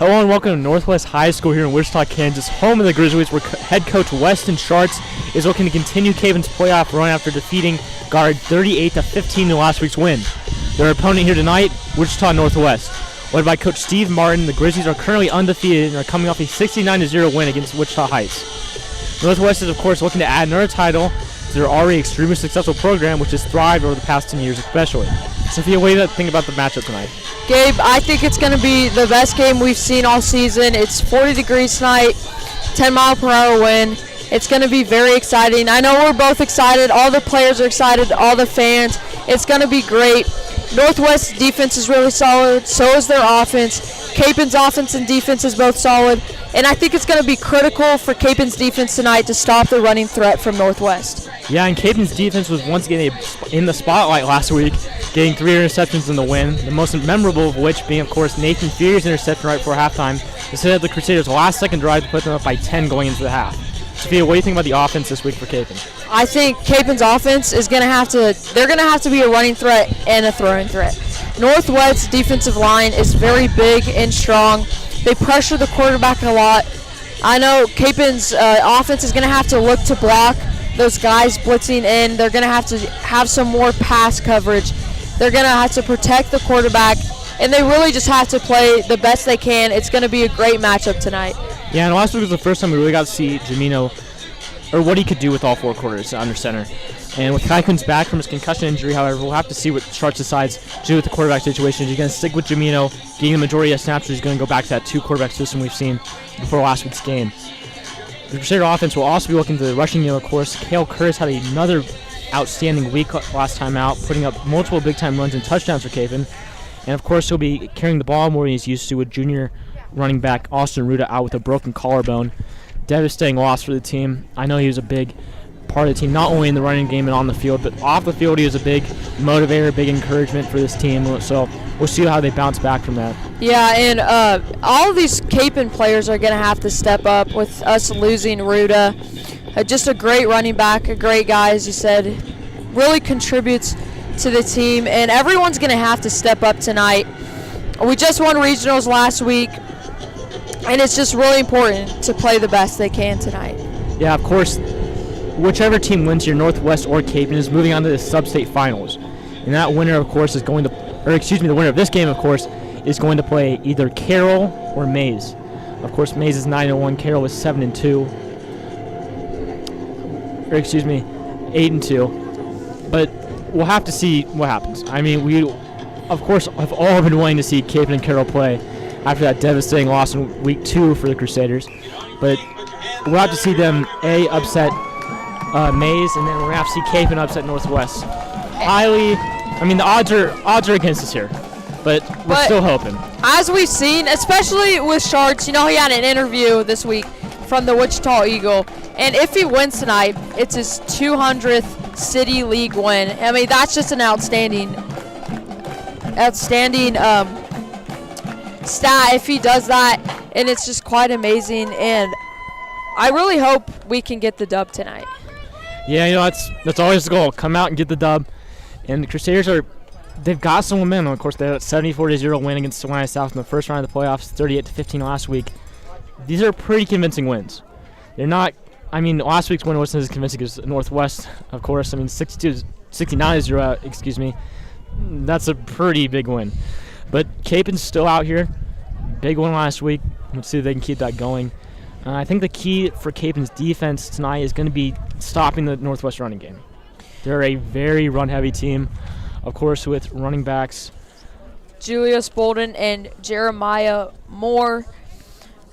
Hello and welcome to Northwest High School here in Wichita, Kansas, home of the Grizzlies, where head coach Weston Schartz is looking to continue Caven's playoff run after defeating Guard 38-15 in last week's win. Their opponent here tonight, Wichita Northwest. Led by Coach Steve Martin, the Grizzlies are currently undefeated and are coming off a 69-0 win against Wichita Heights. Northwest is, of course, looking to add another title to their already extremely successful program, which has thrived over the past 10 years especially. Sophia, what do you think about the matchup tonight? Gabe, I think it's going to be the best game we've seen all season. It's 40 degrees tonight, 10-mile-per-hour wind. It's going to be very exciting. I know we're both excited. All the players are excited, all the fans. It's going to be great. Northwest's defense is really solid. So is their offense. Capen's offense and defense is both solid. And I think it's going to be critical for Capen's defense tonight to stop the running threat from Northwest. Yeah, and Capen's defense was once again in the spotlight last week, getting 3 interceptions in the win, the most memorable of which being, of course, Nathan Fear's interception right before halftime instead of the Crusaders' last-second drive to put them up by 10 going into the half. Sophia, what do you think about the offense this week for Capen? I think Capen's offense is going to have to be a running threat and a throwing threat. Northwest's defensive line is very big and strong. They pressure the quarterback a lot. I know Capen's offense is going to have to look to block those guys blitzing in. They're going to have some more pass coverage. They're going to have to protect the quarterback, and they really just have to play the best they can. It's going to be a great matchup tonight. Yeah, and last week was the first time we really got to see Jamino, or what he could do with all 4 quarters under center. And with Kaikun's back from his concussion injury, however, we'll have to see what Schartz decides to do with the quarterback situation. Is he going to stick with Jamino, getting the majority of snaps, or he's going to go back to that 2-quarterback system we've seen before last week's game? The Crusader offense will also be looking to the rushing game, of course. Cale Curtis had another outstanding week last time out, putting up multiple big-time runs and touchdowns for Capen. And, of course, he'll be carrying the ball more than he's used to with junior running back Austin Ruda out with a broken collarbone. Devastating loss for the team. I know he was a big part of the team, not only in the running game and on the field, but off the field he was a big motivator, big encouragement for this team. So we'll see how they bounce back from that. Yeah, and all of these Capen players are going to have to step up with us losing Ruda. Just a great running back, a great guy, as you said, really contributes to the team, and everyone's going to have to step up tonight. We just won regionals last week, and it's just really important to play the best they can tonight. Yeah, of course, whichever team wins here, Northwest or Capen, is moving on to the sub-state finals. And that winner, of course, the winner of this game, of course, is going to play either Carroll or Mays. Of course, Mays is 9-1, Carroll is 7-2. 8-2. But we'll have to see what happens. I mean, we, of course, have all been wanting to see Capen and Carroll play after that devastating loss in week 2 for the Crusaders. But we'll have to see them, upset Mays, and then we're going to have to see Capen upset Northwest. The odds are against us here, but we're still hoping. As we've seen, especially with Schartz, he had an interview this week from the Wichita Eagle, and if he wins tonight, it's his 200th City League win. I mean, that's just an outstanding stat if he does that, and it's just quite amazing, and I really hope we can get the dub tonight. Yeah, that's always the goal. Come out and get the dub. And the Crusaders they've got some momentum. Of course, they had a 74-0 win against Savannah South in the first round of the playoffs, 38-15 last week. These are pretty convincing wins. They're not, last week's win wasn't as convincing as Northwest, of course. 69-0, That's a pretty big win. But Capen's still out here. Big win last week. Let's see if they can keep that going. I think the key for Capen's defense tonight is going to be stopping the Northwest running game. They're a very run-heavy team, of course, with running backs Julius Bolden and Jeremiah Moore.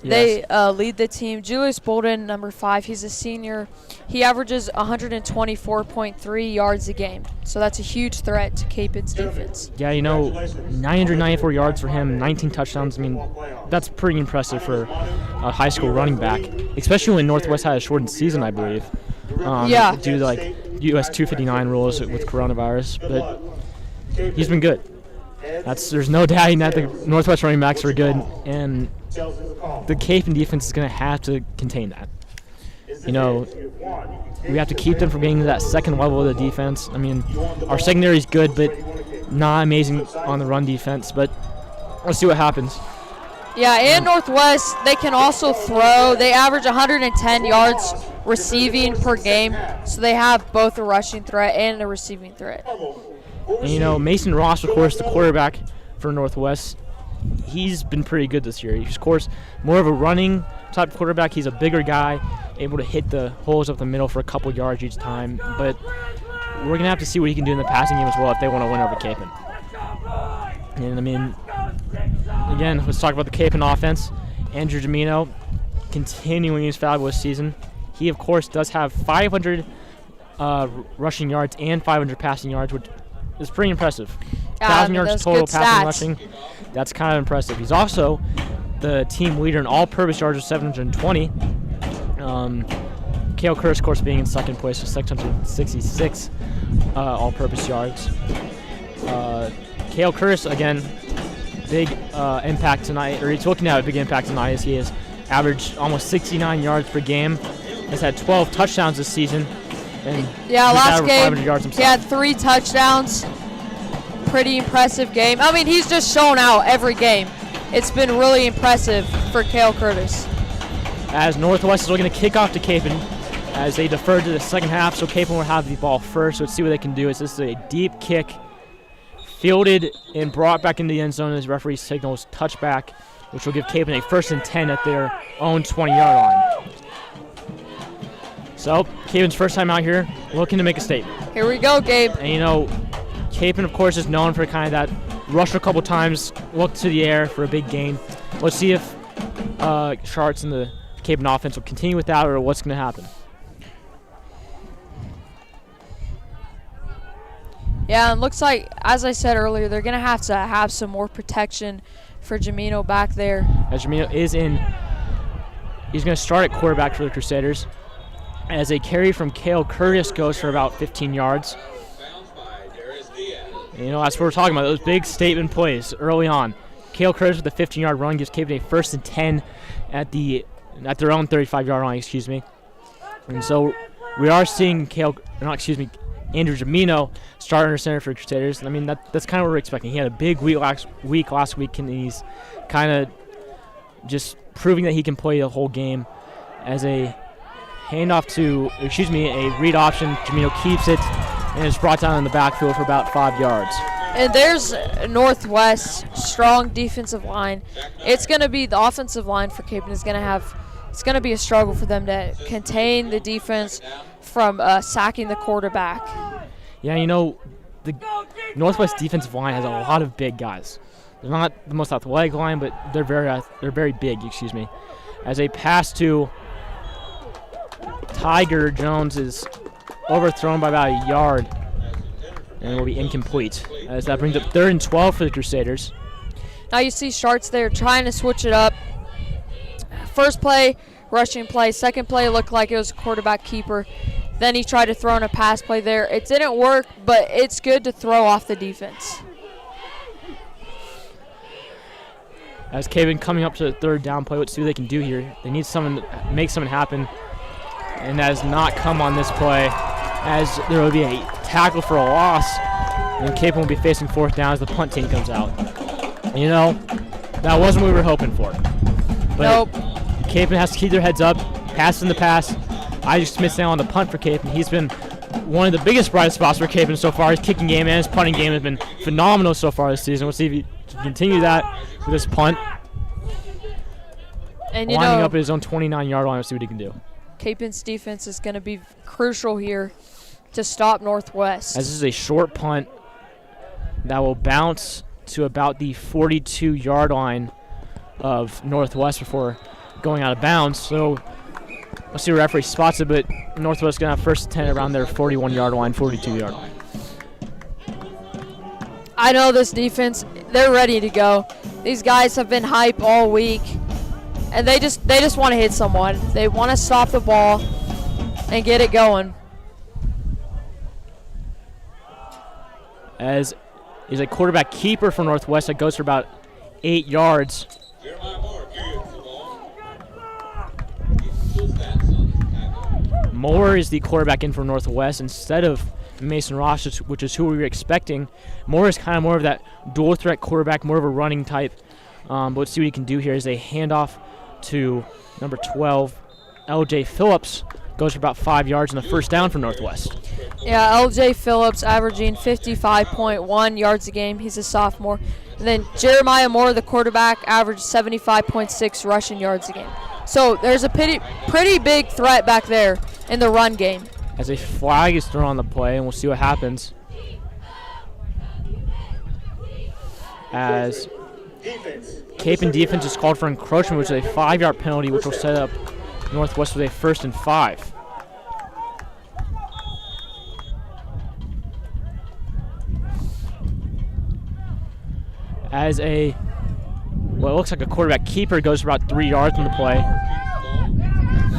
Yes. They lead the team. Julius Bolden, number 5, he's a senior. He averages 124.3 yards a game, so that's a huge threat to Capen's defense. Yeah, 994 yards for him, 19 touchdowns. That's pretty impressive for a high school running back, especially when Northwest had a shortened season, I believe. Due to US 259 rules with coronavirus, but he's been good. There's no doubting that the Northwest running backs are good, and the Capen defense is going to have to contain that. We have to keep them from getting to that second level of the defense. Our secondary is good, but not amazing on the run defense. But let's see what happens. Yeah, and Northwest, they can also throw. They average 110 yards receiving per game, so they have both a rushing threat and a receiving threat. And, Mason Ross, of course, the quarterback for Northwest, he's been pretty good this year. He's, of course, more of a running type quarterback. He's a bigger guy, able to hit the holes up the middle for a couple yards each time. But we're going to have to see what he can do in the passing game as well if they want to win over Capen. And, again, let's talk about the Capen offense. Andrew Jamino continuing his fabulous season. He, of course, does have 500 rushing yards and 500 passing yards, which is pretty impressive. 1,000 yards total passing rushing. That's kind of impressive. He's also the team leader in all-purpose yards with 720. Kale Curtis, of course, being in second place with 666 all-purpose yards. Kale Curtis, again, big impact tonight, or he's looking at a big impact tonight as he has averaged almost 69 yards per game. Has had 12 touchdowns this season. And last game yards he had 3 touchdowns. Pretty impressive game. I mean, he's just shown out every game. It's been really impressive for Kale Curtis. As Northwest is looking to kick off to Capen as they defer to the second half, so Capen will have the ball first. So let's see what they can do. This is a deep kick, fielded and brought back into the end zone as referee signals touchback, which will give Capen a 1st and 10 at their own 20-yard line. So, Capen's first time out here, looking to make a statement. Here we go, Gabe. And Capen, of course, is known for kind of that rush a couple times, look to the air for a big gain. Let's see if Sharks and the Capen offense will continue with that or what's going to happen. Yeah, and looks like, as I said earlier, they're going to have some more protection for Jamino back there. As Jamino is he's going to start at quarterback for the Crusaders. As a carry from Kale Curtis goes for about 15 yards. That's what we're talking about, those big statement plays early on. Kale Curtis with a 15-yard run gives Capen a 1st and 10 at their own 35-yard line, excuse me. And so we are seeing Andrew Jamino start under center for the Crusaders. I mean, that's kind of what we're expecting. He had a big week last week, and he's kind of just proving that he can play the whole game. As a handoff a read option, Jamino keeps it, and it's brought down in the backfield for about 5 yards. And there's Northwest strong defensive line. It's going to be the offensive line for Capen is going to have. It's going to be a struggle for them to contain the defense from sacking the quarterback. Yeah, the Northwest defensive line has a lot of big guys. They're not the most athletic line, but they're very big. Excuse me. As a pass to Tiger Jones is overthrown by about a yard and will be incomplete. As that brings up 3rd and 12 for the Crusaders. Now you see Sharks there trying to switch it up. First play, rushing play. Second play looked like it was a quarterback keeper. Then he tried to throw in a pass play there. It didn't work, but it's good to throw off the defense. As Capen coming up to the 3rd down play, let's see what they can do here. They need someone to make something happen. And that has not come on this play, as there will be a tackle for a loss, and Capen will be facing 4th down as the punt team comes out. And that wasn't what we were hoping for. But nope. Capen has to keep their heads up, pass in the pass. Isaac Smith's now on the punt for Capen. He's been one of the biggest bright spots for Capen so far. His kicking game and his punting game have been phenomenal so far this season. We'll see if he can continue that with this punt. And lining up at his own 29-yard line, we'll see what he can do. Capen's defense is going to be crucial here to stop Northwest. As this is a short punt that will bounce to about the 42-yard line of Northwest before going out of bounds. So we'll see where the referee spots it, but Northwest is going to have 1st and 10 around their 41-yard line, 42-yard line. I know this defense, they're ready to go. These guys have been hype all week. And they just want to hit someone. They want to stop the ball and get it going. As is a quarterback keeper for Northwest that goes for about 8 yards. Moore is the quarterback in for Northwest instead of Mason Ross, which is who we were expecting. Moore is kind of more of that dual threat quarterback, more of a running type But let's see what he can do here as a handoff to number 12, L.J. Phillips. Goes for about 5 yards in the first down for Northwest. Yeah, L.J. Phillips averaging 55.1 yards a game. He's a sophomore. And then Jeremiah Moore, the quarterback, averaged 75.6 rushing yards a game. So there's a pretty big threat back there in the run game. As a flag is thrown on the play, and we'll see what happens. As Cape defense is called for encroachment, which is a 5-yard penalty, which will set up Northwest with a 1st and 5. As what looks like a quarterback keeper goes for about 3 yards on the play.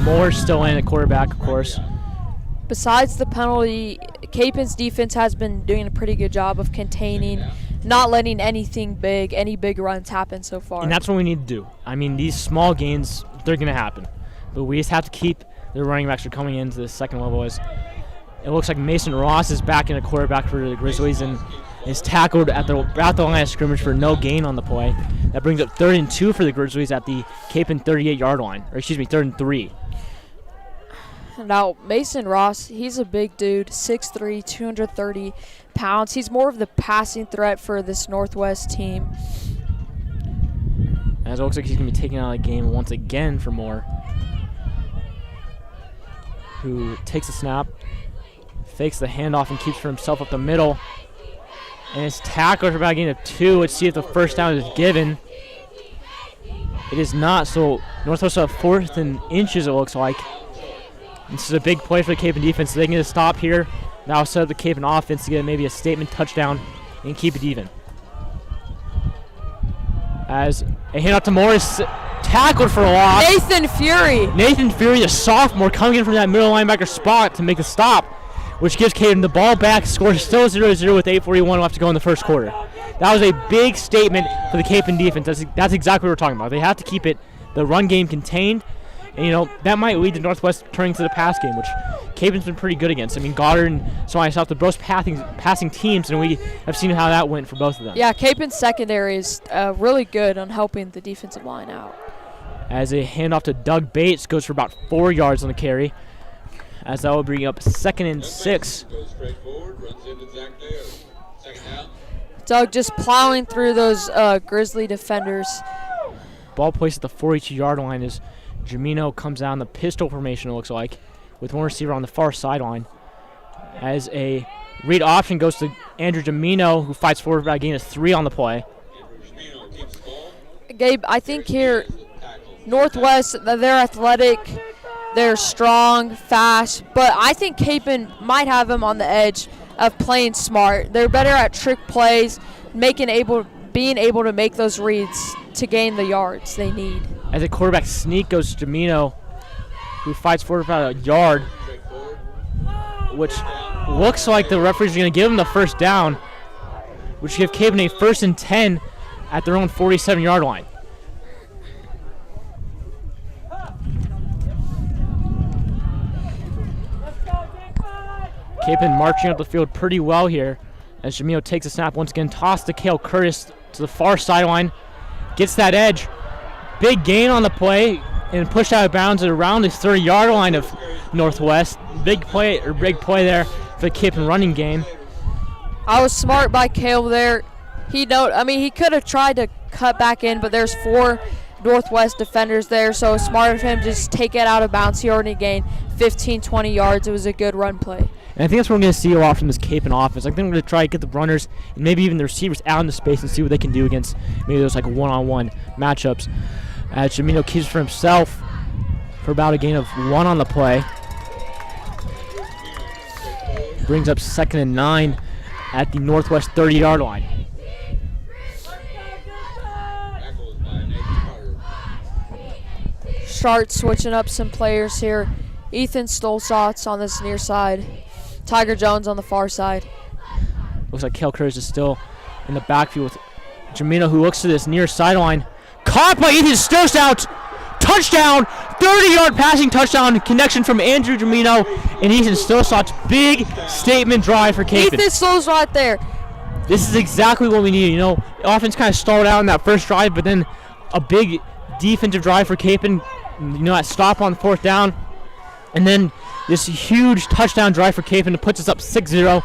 Moore's still in at quarterback, of course. Besides the penalty, Capen's defense has been doing a pretty good job of containing, not letting any big runs happen so far. And that's what we need to do. I mean, these small gains, they're going to happen. But we just have to keep the running backs from coming into the second level. As it looks like Mason Ross is back in a quarterback for the Grizzlies and is tackled at the line of scrimmage for no gain on the play. That brings up 3rd and 2 for the Grizzlies at the Capen 38-yard line. Or excuse me, 3rd and 3. Now, Mason Ross, he's a big dude, 6'3", 230 pounds. He's more of the passing threat for this Northwest team. As it looks like he's going to be taken out of the game once again for Moore, who takes a snap, fakes the handoff, and keeps for himself up the middle. And is tackled for about a gain of 2. Let's see if the first down is given. It is not, so Northwest have 4th and inches, it looks like. This is a big play for the Capen defense. So they can get a stop here. Now set up the Capen offense to get maybe a statement touchdown and keep it even. As a handoff to Moore is tackled for a loss. Nathan Fury, the sophomore, coming in from that middle linebacker spot to make the stop, which gives Capen the ball back. Score still 0-0 with 8:41 left to go in the first quarter. That was a big statement for the Capen defense. That's exactly what we're talking about. They have to keep the run game contained. And, that might lead to Northwest turning to the pass game, which Capen's been pretty good against. I mean, Goddard and South, they're both passing teams, and we have seen how that went for both of them. Yeah, Capen's secondary is really good on helping the defensive line out. As a handoff to Doug Bates goes for about 4 yards on the carry, as that will bring up 2nd and 6. Doug just plowing through those Grizzly defenders. Ball placed at the 42-yard line as Jamino comes down the pistol formation, it looks like, with one receiver on the far sideline. As a read option goes to Andrew Jamino, who fights forward for about a gain of 3 on the play. Gabe, I think here, Northwest, they're athletic, they're strong, fast, but I think Capen might have them on the edge of playing smart. They're better at trick plays, being able to make those reads to gain the yards they need. As a quarterback sneak goes to Jamino, who fights forward about a yard, which looks like the referees are going to give him the first down, which give Capen a 1st and 10 at their own 47-yard line. Capen marching up the field pretty well here as Jamino takes a snap once again, toss to Cale Curtis to the far sideline, gets that edge. Big gain on the play and pushed out of bounds at around the 30-yard line of Northwest. Big play there for the Capen running game. I was smart by Cale there. He could have tried to cut back in, but there's 4 Northwest defenders there, so smart of him to just take it out of bounds. He already gained 15, 20 yards. It was a good run play. And I think that's what we're going to see a lot from this Capen offense. I think we're going to try to get the runners and maybe even the receivers out in the space and see what they can do against maybe those one-on-one matchups. As Jamino keeps for himself for about a gain of 1 on the play. Brings up 2nd and 9 at the Northwest 30-yard line. Start switching up some players here. Ethan Stolzotz on this near side. Tiger Jones on the far side. Looks like Cale Curtis is still in the backfield with Jamino, who looks to this near sideline. Caught by Ethan Stolzotz. Touchdown! 30-yard passing touchdown connection from Andrew Jamino and Ethan Stolzotz. Big statement drive for Capen. Ethan Stolzotz right there. This is exactly what we need. The offense kind of stalled out in that first drive, but then a big defensive drive for Capon, that stop on 4th down. And then this huge touchdown drive for Capon that puts us up 6-0.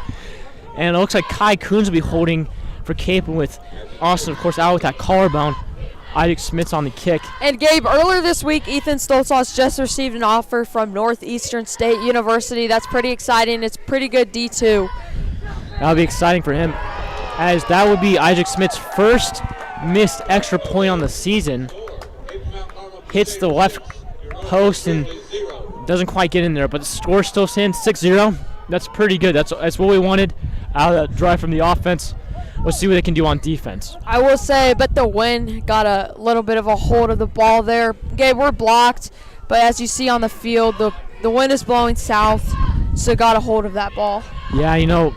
And it looks like Kai Coons will be holding for Capon with Austin, of course, out with that collarbone. Isaac Smith's on the kick. And Gabe, earlier this week, Ethan Stoltzos just received an offer from Northeastern State University. That's pretty exciting. It's pretty good D2. That'll be exciting for him, as that would be Isaac Smith's first missed extra point on the season. Hits the left post and doesn't quite get in there, but the score still stands 6-0. That's pretty good. That's what we wanted out of that drive from the offense. We'll see what they can do on defense. I will say, but the wind got a little bit of a hold of the ball there. Gabe, we're blocked, but as you see on the field, the wind is blowing south, so got a hold of that ball. Yeah,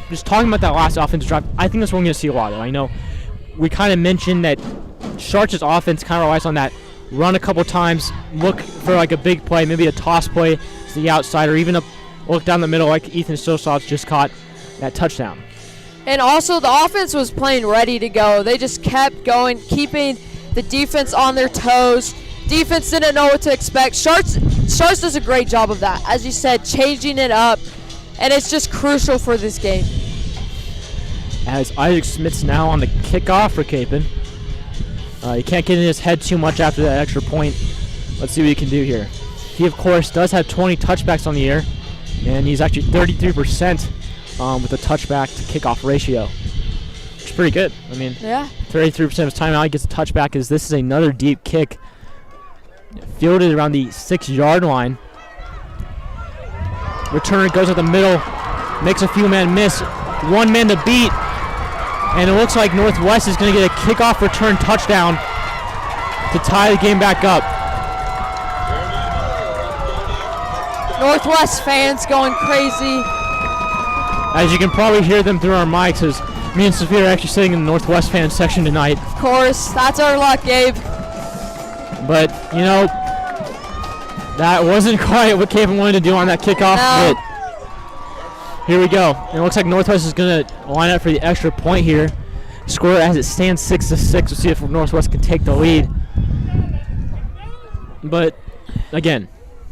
just talking about that last offensive drive, I think that's what we're going to see a lot of. I know we kind of mentioned that Sharks' offense kind of relies on that run a couple times, look for like a big play, maybe a toss play to the outside, or even a look down the middle like Ethan Stoltzos just caught that touchdown. And also, the offense was playing ready to go. They just kept going, keeping the defense on their toes. Defense didn't know what to expect. Sharks does a great job of that. As you said, changing it up, and it's just crucial for this game. As Isaac Smith's now on the kickoff for Capon. He can't get in his head too much after that extra point. Let's see what he can do here. He, of course, does have 20 touchbacks on the year, and he's actually 33% with a touchback to kickoff ratio, which is pretty good. I mean, yeah, 33% of his time out, he gets a touchback. As this is another deep kick, fielded around the 6-yard line. Returner goes up the middle, makes a few man miss, one man to beat, and it looks like Northwest is going to get a kickoff return touchdown to tie the game back up. Northwest fans going crazy. As you can probably hear them through our mics, as me and Sophia are actually sitting in the Northwest fan section tonight. Of course, that's our luck, Gabe. But, that wasn't quite what Capon wanted to do on that kickoff. No. But here we go. And it looks like Northwest is going to line up for the extra point here. Score as it stands 6-6. We'll see if Northwest can take the lead. But, again,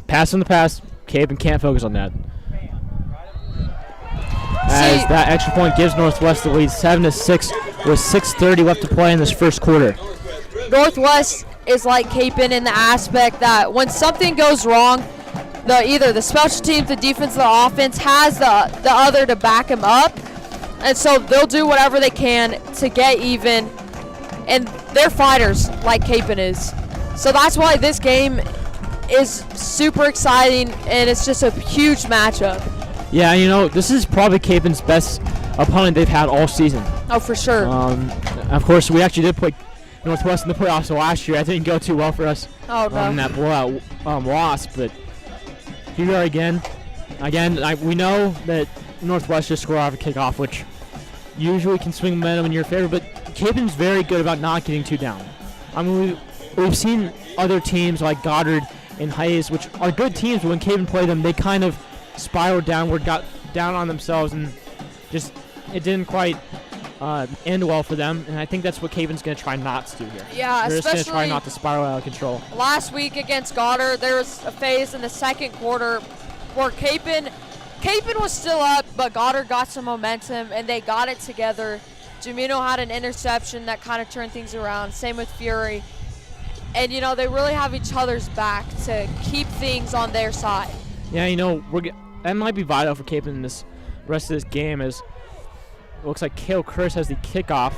pass in the past. Capon can't focus on that. As that extra point gives Northwest the lead 7-6 with 6:30 left to play in this first quarter. Northwest is like Capon in the aspect that when something goes wrong, either the special teams, the defense, the offense has the other to back them up. And so they'll do whatever they can to get even. And they're fighters like Capon is. So that's why this game is super exciting, and it's just a huge matchup. Yeah, this is probably Capon's best opponent they've had all season. Oh, for sure. Of course, we actually did play Northwest in the playoffs last year. I didn't go too well for us in that blowout loss, but here we are again. We know that Northwest just scored off a kickoff, which usually can swing momentum in your favor, but Capon's very good about not getting too down. I mean, we've seen other teams like Goddard and Hayes, which are good teams, but when Capon played them, they kind of spiraled downward, got down on themselves, and just it didn't quite end well for them. And I think that's what Capon's going to try not to do here. Yeah, they're especially just going to try not to spiral out of control. Last week against Goddard, there was a phase in the second quarter where Capon was still up, but Goddard got some momentum, and they got it together. Jamino had an interception that kind of turned things around. Same with Fury. And, they really have each other's back to keep things on their side. Yeah, that might be vital for Capon in this rest of this game, as it looks like Kale Curse has the kickoff.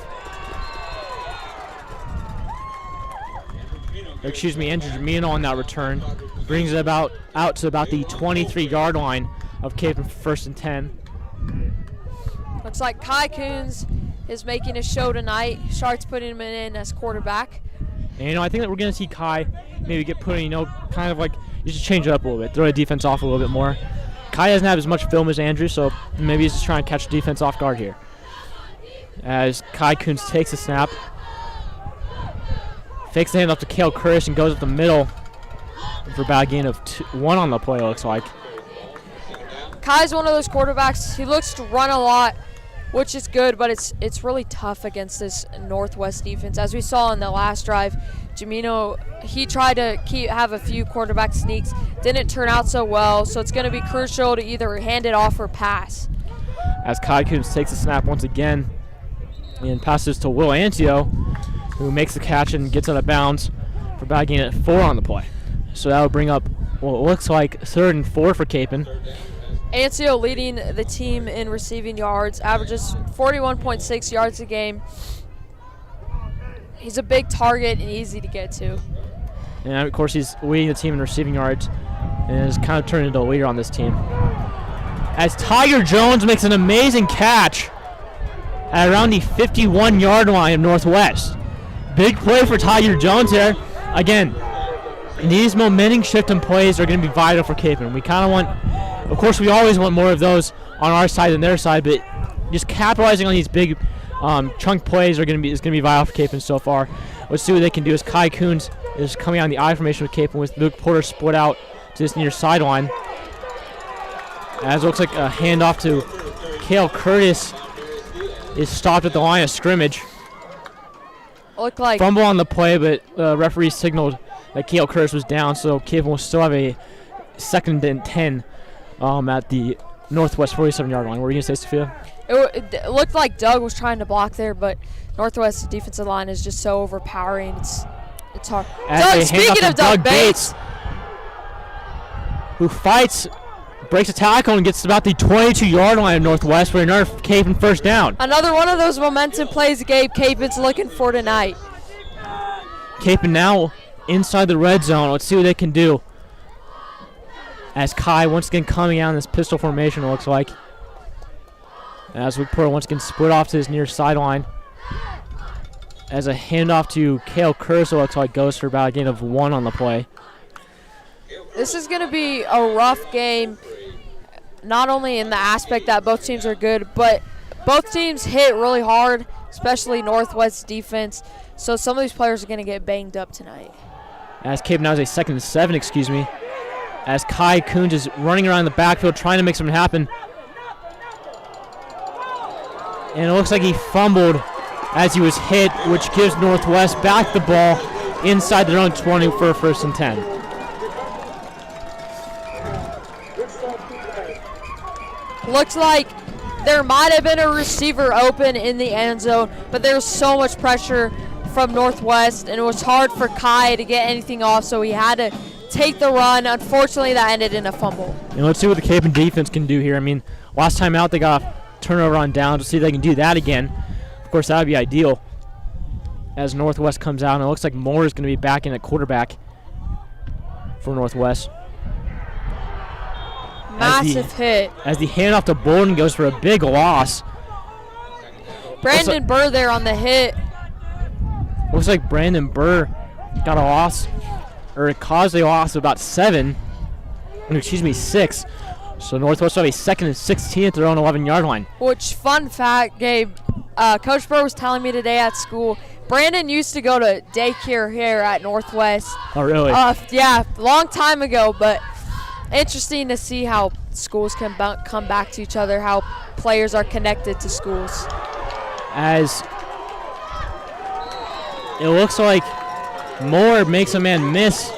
Andrew Jamino on that return. Brings it out to about the 23-yard line of Capon for 1st and 10. Looks like Kai Coons is making a show tonight. Sharks putting him in as quarterback. And, I think that we're going to see Kai maybe get put in, kind of like, you just change it up a little bit, throw the defense off a little bit more. Kai doesn't have as much film as Andrew, so maybe he's just trying to catch the defense off guard here. As Kai Coons takes the snap, fakes the handoff to Kale Curtis and goes up the middle for about a gain of 1 on the play, looks like. Kai's one of those quarterbacks. He looks to run a lot, which is good, but it's really tough against this Northwest defense. As we saw in the last drive, Jamino, he tried to have a few quarterback sneaks, didn't turn out so well, so it's going to be crucial to either hand it off or pass. As Kai Coons takes the snap once again and passes to Will Antio, who makes the catch and gets out of bounds for bagging at 4 on the play. So that will bring up what looks like 3rd and 4 for Capon. Antio leading the team in receiving yards, averages 41.6 yards a game. He's a big target and easy to get to. And, of course, he's leading the team in receiving yards and has kind of turned into a leader on this team. As Tiger Jones makes an amazing catch at around the 51-yard line of Northwest. Big play for Tiger Jones here. Again, these momentum shifting plays are going to be vital for Capon. We kind of want, of course, we always want more of those on our side than their side, but just capitalizing on these big chunk plays is going to be vital for Capon so far. Let's see what they can do as Kai Coons is coming on the I formation with Capon with Luke Porter split out to this near sideline. As it looks like a handoff to Cale Curtis is stopped at the line of scrimmage. Looked like Fumble on the play, but referee signaled that Cale Curtis was down, so Capon will still have a 2nd and 10 at the Northwest 47-yard line. What were you going to say, Sophia? it looked like Doug was trying to block there, but Northwest's defensive line is just so overpowering. It's hard. Speaking of Doug Bates, who fights, breaks a tackle and gets about the 22-yard line of Northwest for another Capon first down. Another one of those momentum plays Gabe Capon's looking for tonight. Capon now inside the red zone. Let's see what they can do. As Kai once again coming out in this pistol formation, it looks like. As Luke Porter once again split off to his near sideline. As a handoff to Cale Curtis, it looks like goes for about a gain of 1 on the play. This is going to be a rough game, not only in the aspect that both teams are good, but both teams hit really hard, especially Northwest defense. So some of these players are going to get banged up tonight. As Capon now has a 2nd and 7, as Kai Coons is running around the backfield trying to make something happen. And it looks like he fumbled as he was hit, which gives Northwest back the ball inside their own 20 for a 1st and 10. Looks like there might have been a receiver open in the end zone, but there was so much pressure from Northwest, and it was hard for Kai to get anything off, so he had to take the run. Unfortunately, that ended in a fumble. And let's see what the Capon defense can do here. I mean, last time out they got a turnover on downs. Let's see if they can do that again. Of course, that would be ideal as Northwest comes out, and it looks like Moore is going to be back in at quarterback for Northwest. Massive hit. As the handoff to Bolden goes for a big loss. Brandon Burr there on the hit. Looks like Brandon Burr got a loss, or it caused a loss of about 6. So Northwest will have a 2nd and 16 at their own 11-yard line. Which, fun fact, Gabe, Coach Burr was telling me today at school, Brandon used to go to daycare here at Northwest. Oh, really? Yeah, long time ago, but interesting to see how schools can come back to each other, how players are connected to schools. As it looks like Moore makes a man miss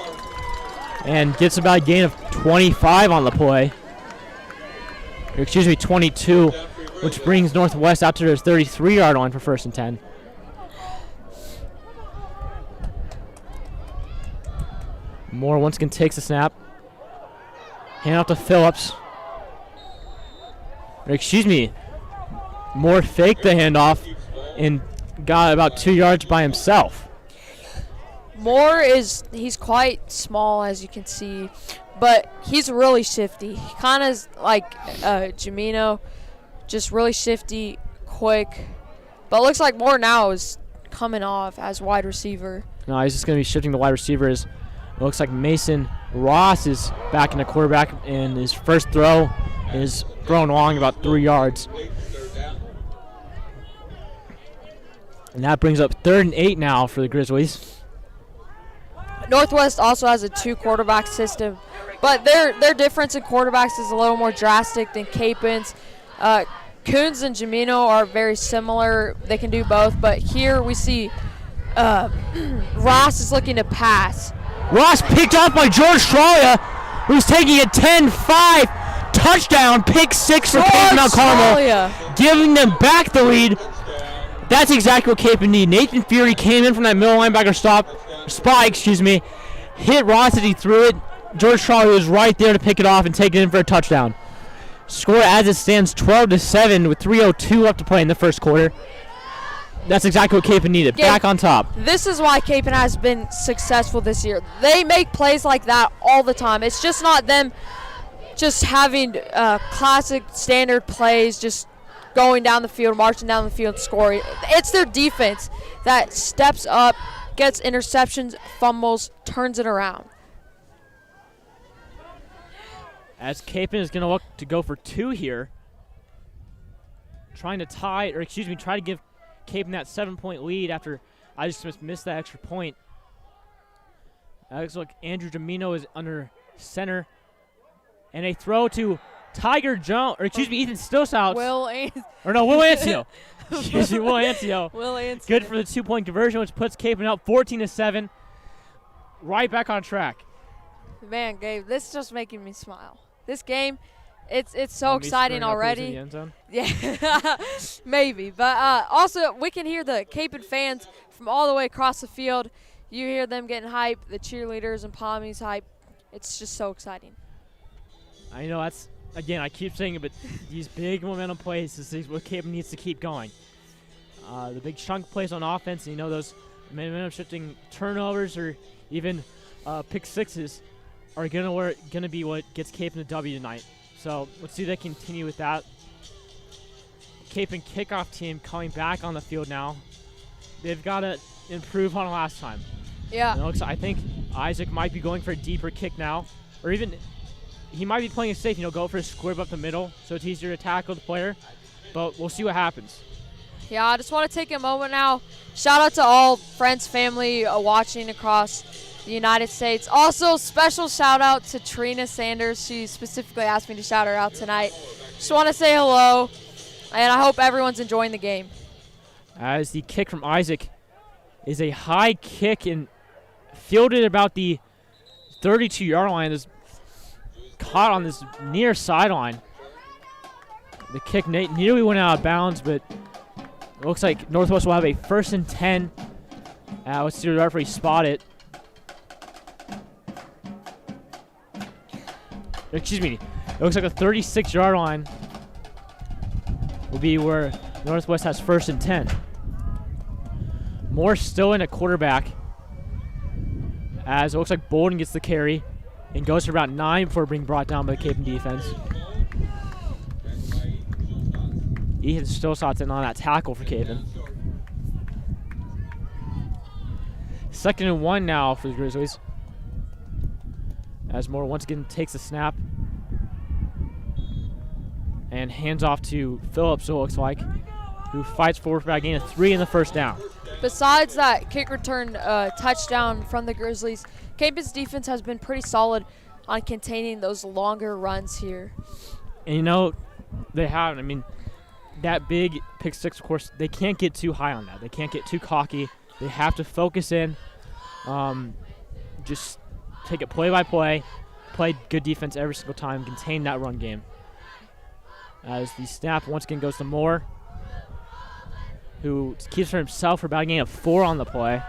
and gets about a gain of 25 on the play. 22, which brings Northwest out to their 33-yard line for 1st and 10. Moore once again takes the snap. Hand off to Phillips. Moore faked the handoff and got about 2 yards by himself. Moore he's quite small, as you can see, but he's really shifty. He kind of like Jamino, just really shifty, quick. But it looks like Moore now is coming off as wide receiver. No, he's just going to be shifting the wide receivers. It looks like Mason Ross is back in the quarterback, and his first throw is thrown long about 3 yards. And that brings up 3rd and 8 now for the Grizzlies. Northwest also has a 2-quarterback system, but their difference in quarterbacks is a little more drastic than Capon's. Coons and Jamino are very similar. They can do both, but here we see Ross is looking to pass. Ross picked off by George Stralia, who's taking a 10-5 touchdown, pick 6 for Cape Mount Carmel, giving them back the lead. That's exactly what Cape need. Nathan Fury came in from that middle linebacker spot, hit Ross as he threw it. George Stralia was right there to pick it off and take it in for a touchdown. Score as it stands 12-7 with 3:02 left to play in the first quarter. That's exactly what Cape needed. Yeah, back on top. This is why Cape has been successful this year. They make plays like that all the time. It's just not them just having classic standard plays, just going down the field, marching down the field, scoring. It's their defense that steps up, gets interceptions, fumbles, turns it around. As Cape is going to look to go for 2 here, try to give Cape that 7-point lead after I just missed that extra point. Looks like Andrew Jamino is under center. And a throw to Ethan Stillsouts. Will Ancio. Excuse me, Will Ancio. Will Ancio. Good for the 2-point conversion, which puts Cape up 14-7. Right back on track. Man, Gabe, this is just making me smile. This game, it's so exciting already. In the end zone? Yeah, maybe. But also, we can hear the Cape fans from all the way across the field. You hear them getting hype, the cheerleaders and Palmies hype. It's just so exciting. I know that's, again, I keep saying it, but these big momentum plays is what Cape needs to keep going. The big chunk plays on offense, and those momentum shifting turnovers or even pick sixes are gonna be what gets Cape in the W tonight. So let's see if they continue with that. Cape and kickoff team coming back on the field now. They've got to improve on last time. Yeah. I think Isaac might be going for a deeper kick now, or even he might be playing it safe. Go for a squib up the middle, so it's easier to tackle the player. But we'll see what happens. Yeah, I just want to take a moment now. Shout out to all friends, family watching across the United States. Also, special shout out to Trina Sanders. She specifically asked me to shout her out tonight. Just want to say hello, and I hope everyone's enjoying the game. As the kick from Isaac is a high kick and fielded about the 32-yard line. Is caught on this near sideline. The kick nearly went out of bounds, but it looks like Northwest will have a 1st and 10. Let's see the referee spot it. Excuse me. It looks like a 36-yard line will be where Northwest has 1st and 10. Moore still in at quarterback, as it looks like Bolden gets the carry and goes for about 9 before being brought down by the Cape defense. Ethan Stillsouts in on that tackle for Caven. 2nd and 1 now for the Grizzlies, as Moore once again takes the snap and hands off to Phillips, it looks like, who fights for a gain of 3 in the first down. Besides that kick return touchdown from the Grizzlies, Cape's defense has been pretty solid on containing those longer runs here. And they have. I mean, that big pick six, of course, they can't get too high on that. They can't get too cocky. They have to focus in, just take it play by play, play good defense every single time, contain that run game. As the snap once again goes to Moore, who keeps for himself for about a gain of 4 on the play.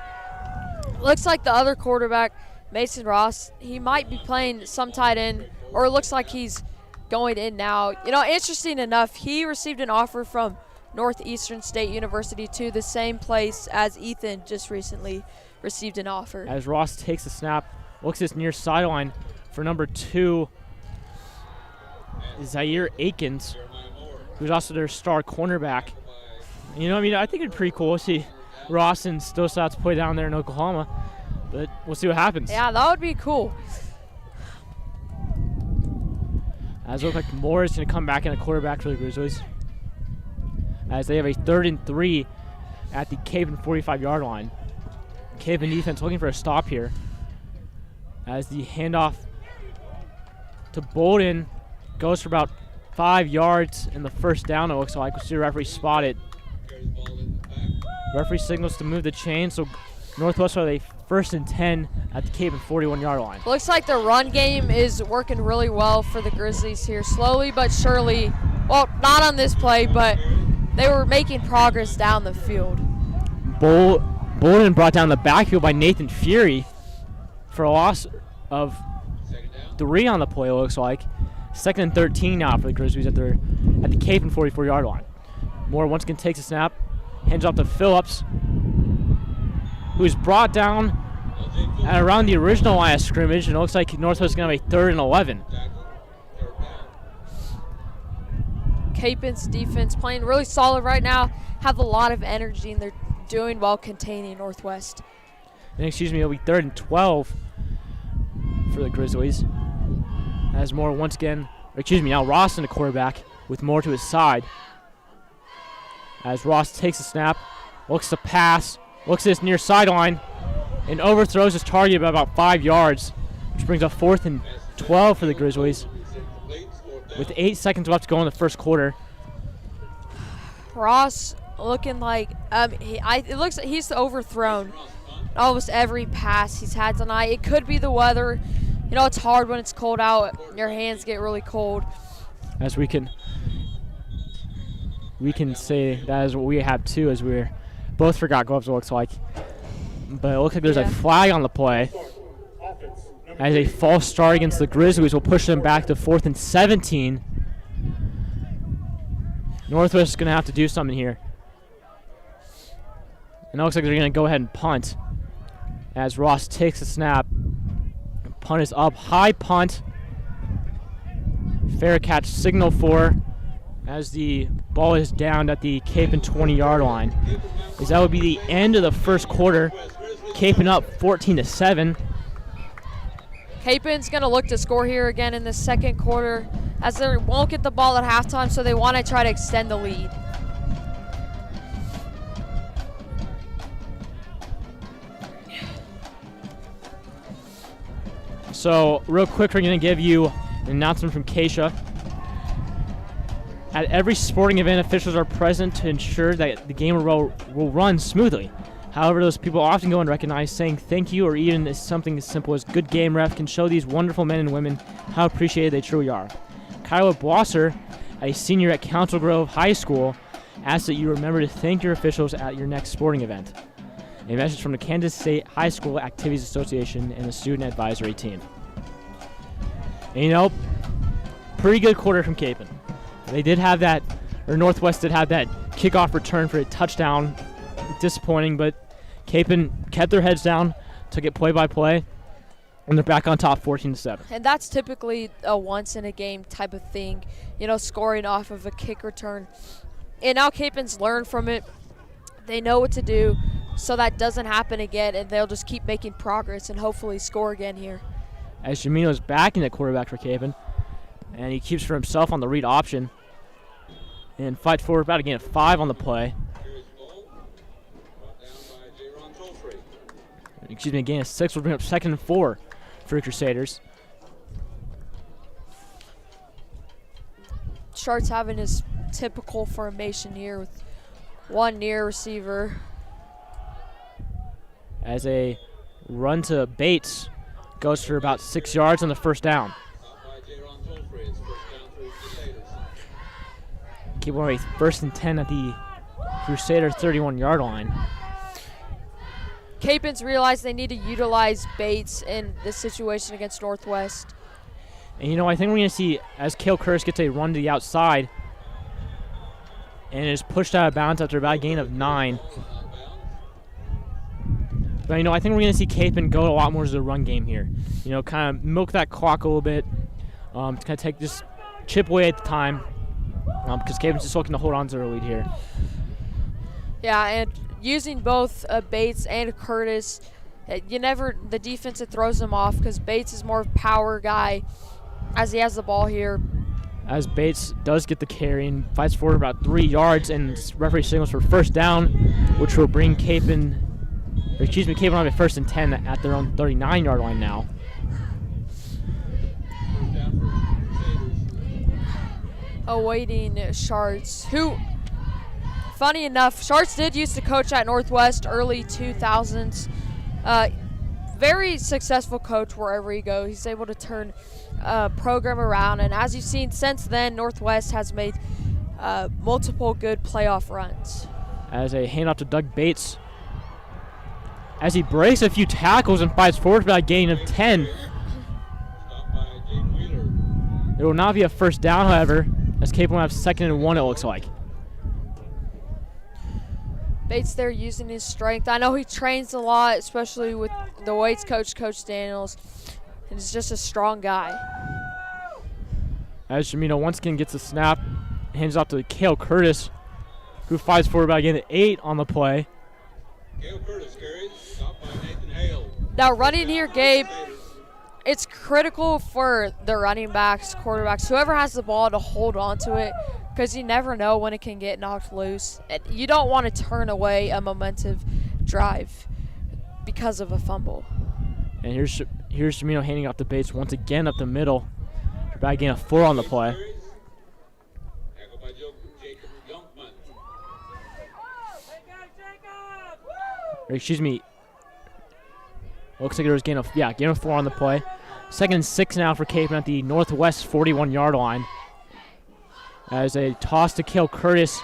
Looks like the other quarterback, Mason Ross, he might be playing some tight end, or it looks like he's going in now. Interesting enough, he received an offer from Northeastern State University to the same place as Ethan just recently received an offer. As Ross takes the snap, looks at his near sideline for number 2, Zaire Akins, who's also their star cornerback. I think it'd be pretty cool to see Ross and Stillsouts play down there in Oklahoma, but we'll see what happens. Yeah, that would be cool. As it looks like Moore is going to come back in a quarterback for the Grizzlies, as they have a 3rd and 3 at the Caven 45-yard line. Caven defense looking for a stop here, as the handoff to Bolden goes for about 5 yards in the first down, it looks like. We'll see the referee spot it. Referee signals to move the chain, so Northwest are a 1st and 10 at the Cape and 41-yard line. Looks like the run game is working really well for the Grizzlies here. Slowly but surely, well, not on this play, but they were making progress down the field. Bolden brought down the backfield by Nathan Fury for a loss of 3 on the play, it looks like. 2nd and 13 now for the Grizzlies at the Cape and 44-yard line. Moore once again takes a snap, hands off to Phillips, who's brought down at around the original line of scrimmage, and it looks like Northwest is going to have a 3rd and 11. Capen's defense playing really solid right now, have a lot of energy, and they're doing well containing Northwest. And it'll be 3rd and 12 for the Grizzlies. As Moore once again, now Ross in the quarterback with Moore to his side. As Ross takes a snap, looks to pass, looks at his near sideline, and overthrows his target by about 5 yards, which brings up 4th and 12 for the Grizzlies. With 8 seconds left to go in the first quarter. Ross looking like it looks like he's overthrown almost every pass he's had tonight. It could be the weather. You know, it's hard when it's cold out. Your hands get really cold. As we can say that is what we have too, as we're both forgot gloves, it looks like. But it looks like there's a flag on the play. As a false start against the Grizzlies will push them back to 4th and 17. Northwest is going to have to do something here. And it looks like they're going to go ahead and punt. As Ross takes a snap. Punt is up. High punt. Fair catch signal for as the ball is down at the Cape and 20-yard line. As that would be the end of the first quarter. Capen up 14-7. Capen's going to look to score here again in the second quarter, as they won't get the ball at halftime, so they want to try to extend the lead. So, real quick, we're going to give you an announcement from KSHSAA. At every sporting event, officials are present to ensure that the game will run smoothly. However, those people often go unrecognized. Saying thank you or even something as simple as good game ref can show these wonderful men and women how appreciated they truly are. Kyla Blosser, a senior at Council Grove High School, asks that you remember to thank your officials at your next sporting event. A message from the Kansas State High School Activities Association and the Student Advisory Team. And, you know, pretty good quarter from Capen. They did have that, or Northwest did have that kickoff return for a touchdown. Disappointing, but Capen kept their heads down, took it play by play, and they're back on top 14-7. And that's typically a once-in-a-game type of thing, you know, scoring off of a kick return. And now Capen's learned from it. They know what to do, so that doesn't happen again, and they'll just keep making progress and hopefully score again here. As Jamino's backing the quarterback for Capen, and he keeps for himself on the read option. And fight forward about a gain of 5 on the play. A gain of 6 will bring up 2nd and 4 for the Crusaders. Sharks having his typical formation here with one near receiver. As a run to Bates goes for about 6 yards on the first down. Keep away 1st and 10 at the Crusader 31-yard line. Capen's realized they need to utilize Bates in this situation against Northwest. And, you know, I think we're going to see, as Cale Curtis gets a run to the outside and is pushed out of bounds after about a gain of 9. But, you know, I think we're going to see Capen go a lot more as a run game here. You know, kind of milk that clock a little bit, to kind of take this chip away at the time, because Capen's just looking to hold on to their lead here. Yeah, and using both Bates and Curtis, the defense, it throws them off because Bates is more of a power guy as he has the ball here. As Bates does get the carry and fights forward about 3 yards, and referee signals for first down, which will bring Capen on a 1st and 10 at their own 39-yard line now. awaiting Sharts, who, funny enough, Sharts did used to coach at Northwest early 2000s. Very successful coach wherever he goes. He's able to turn a program around, and as you've seen since then, Northwest has made multiple good playoff runs. As a handoff to Doug Bates, as he breaks a few tackles and fights forward for a gain of 10. There will not be a first down, however, as Cape will have 2nd and 1, it looks like. Bates there using his strength. I know he trains a lot, especially with the weights coach, Coach Daniels, and he's just a strong guy. As Jamino once again gets a snap, hands off to Cale Curtis, who fights forward by again at 8 on the play. Cale Curtis carries, stopped by Nathan Hale. Now running here, Gabe, it's critical for the running backs, quarterbacks, whoever has the ball to hold on to it, because you never know when it can get knocked loose. And you don't want to turn away a momentum drive because of a fumble. And here's Jamino handing off to Bates once again up the middle. Back again, a 4 on the play. Or excuse me. Looks like there was gain of 4 on the play. 2nd and 6 now for Cape at the Northwest 41-yard line. As a toss to Cale Curtis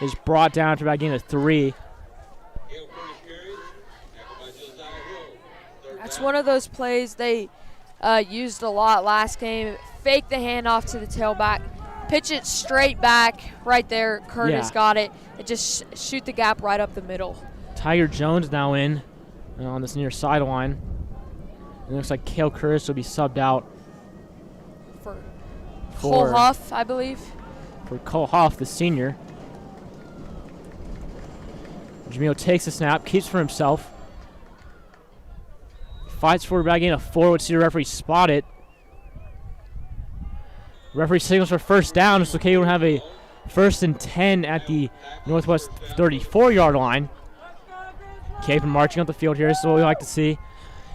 is brought down after back gain of 3. That's one of those plays they used a lot last game. Fake the handoff to the tailback, pitch it straight back right there. Curtis got it, and just shoot the gap right up the middle. Tiger Jones now in on this near sideline. It looks like Cale Curtis will be subbed out for Cole Huff, I believe. For Cole Huff, the senior. Jamil takes the snap, keeps for himself. Fights forward back in a 4, which the referee spot it. Referee signals for first down, so Cape will have a 1st and 10 at the Northwest 34-yard line. Cape marching up the field here, so what we like to see.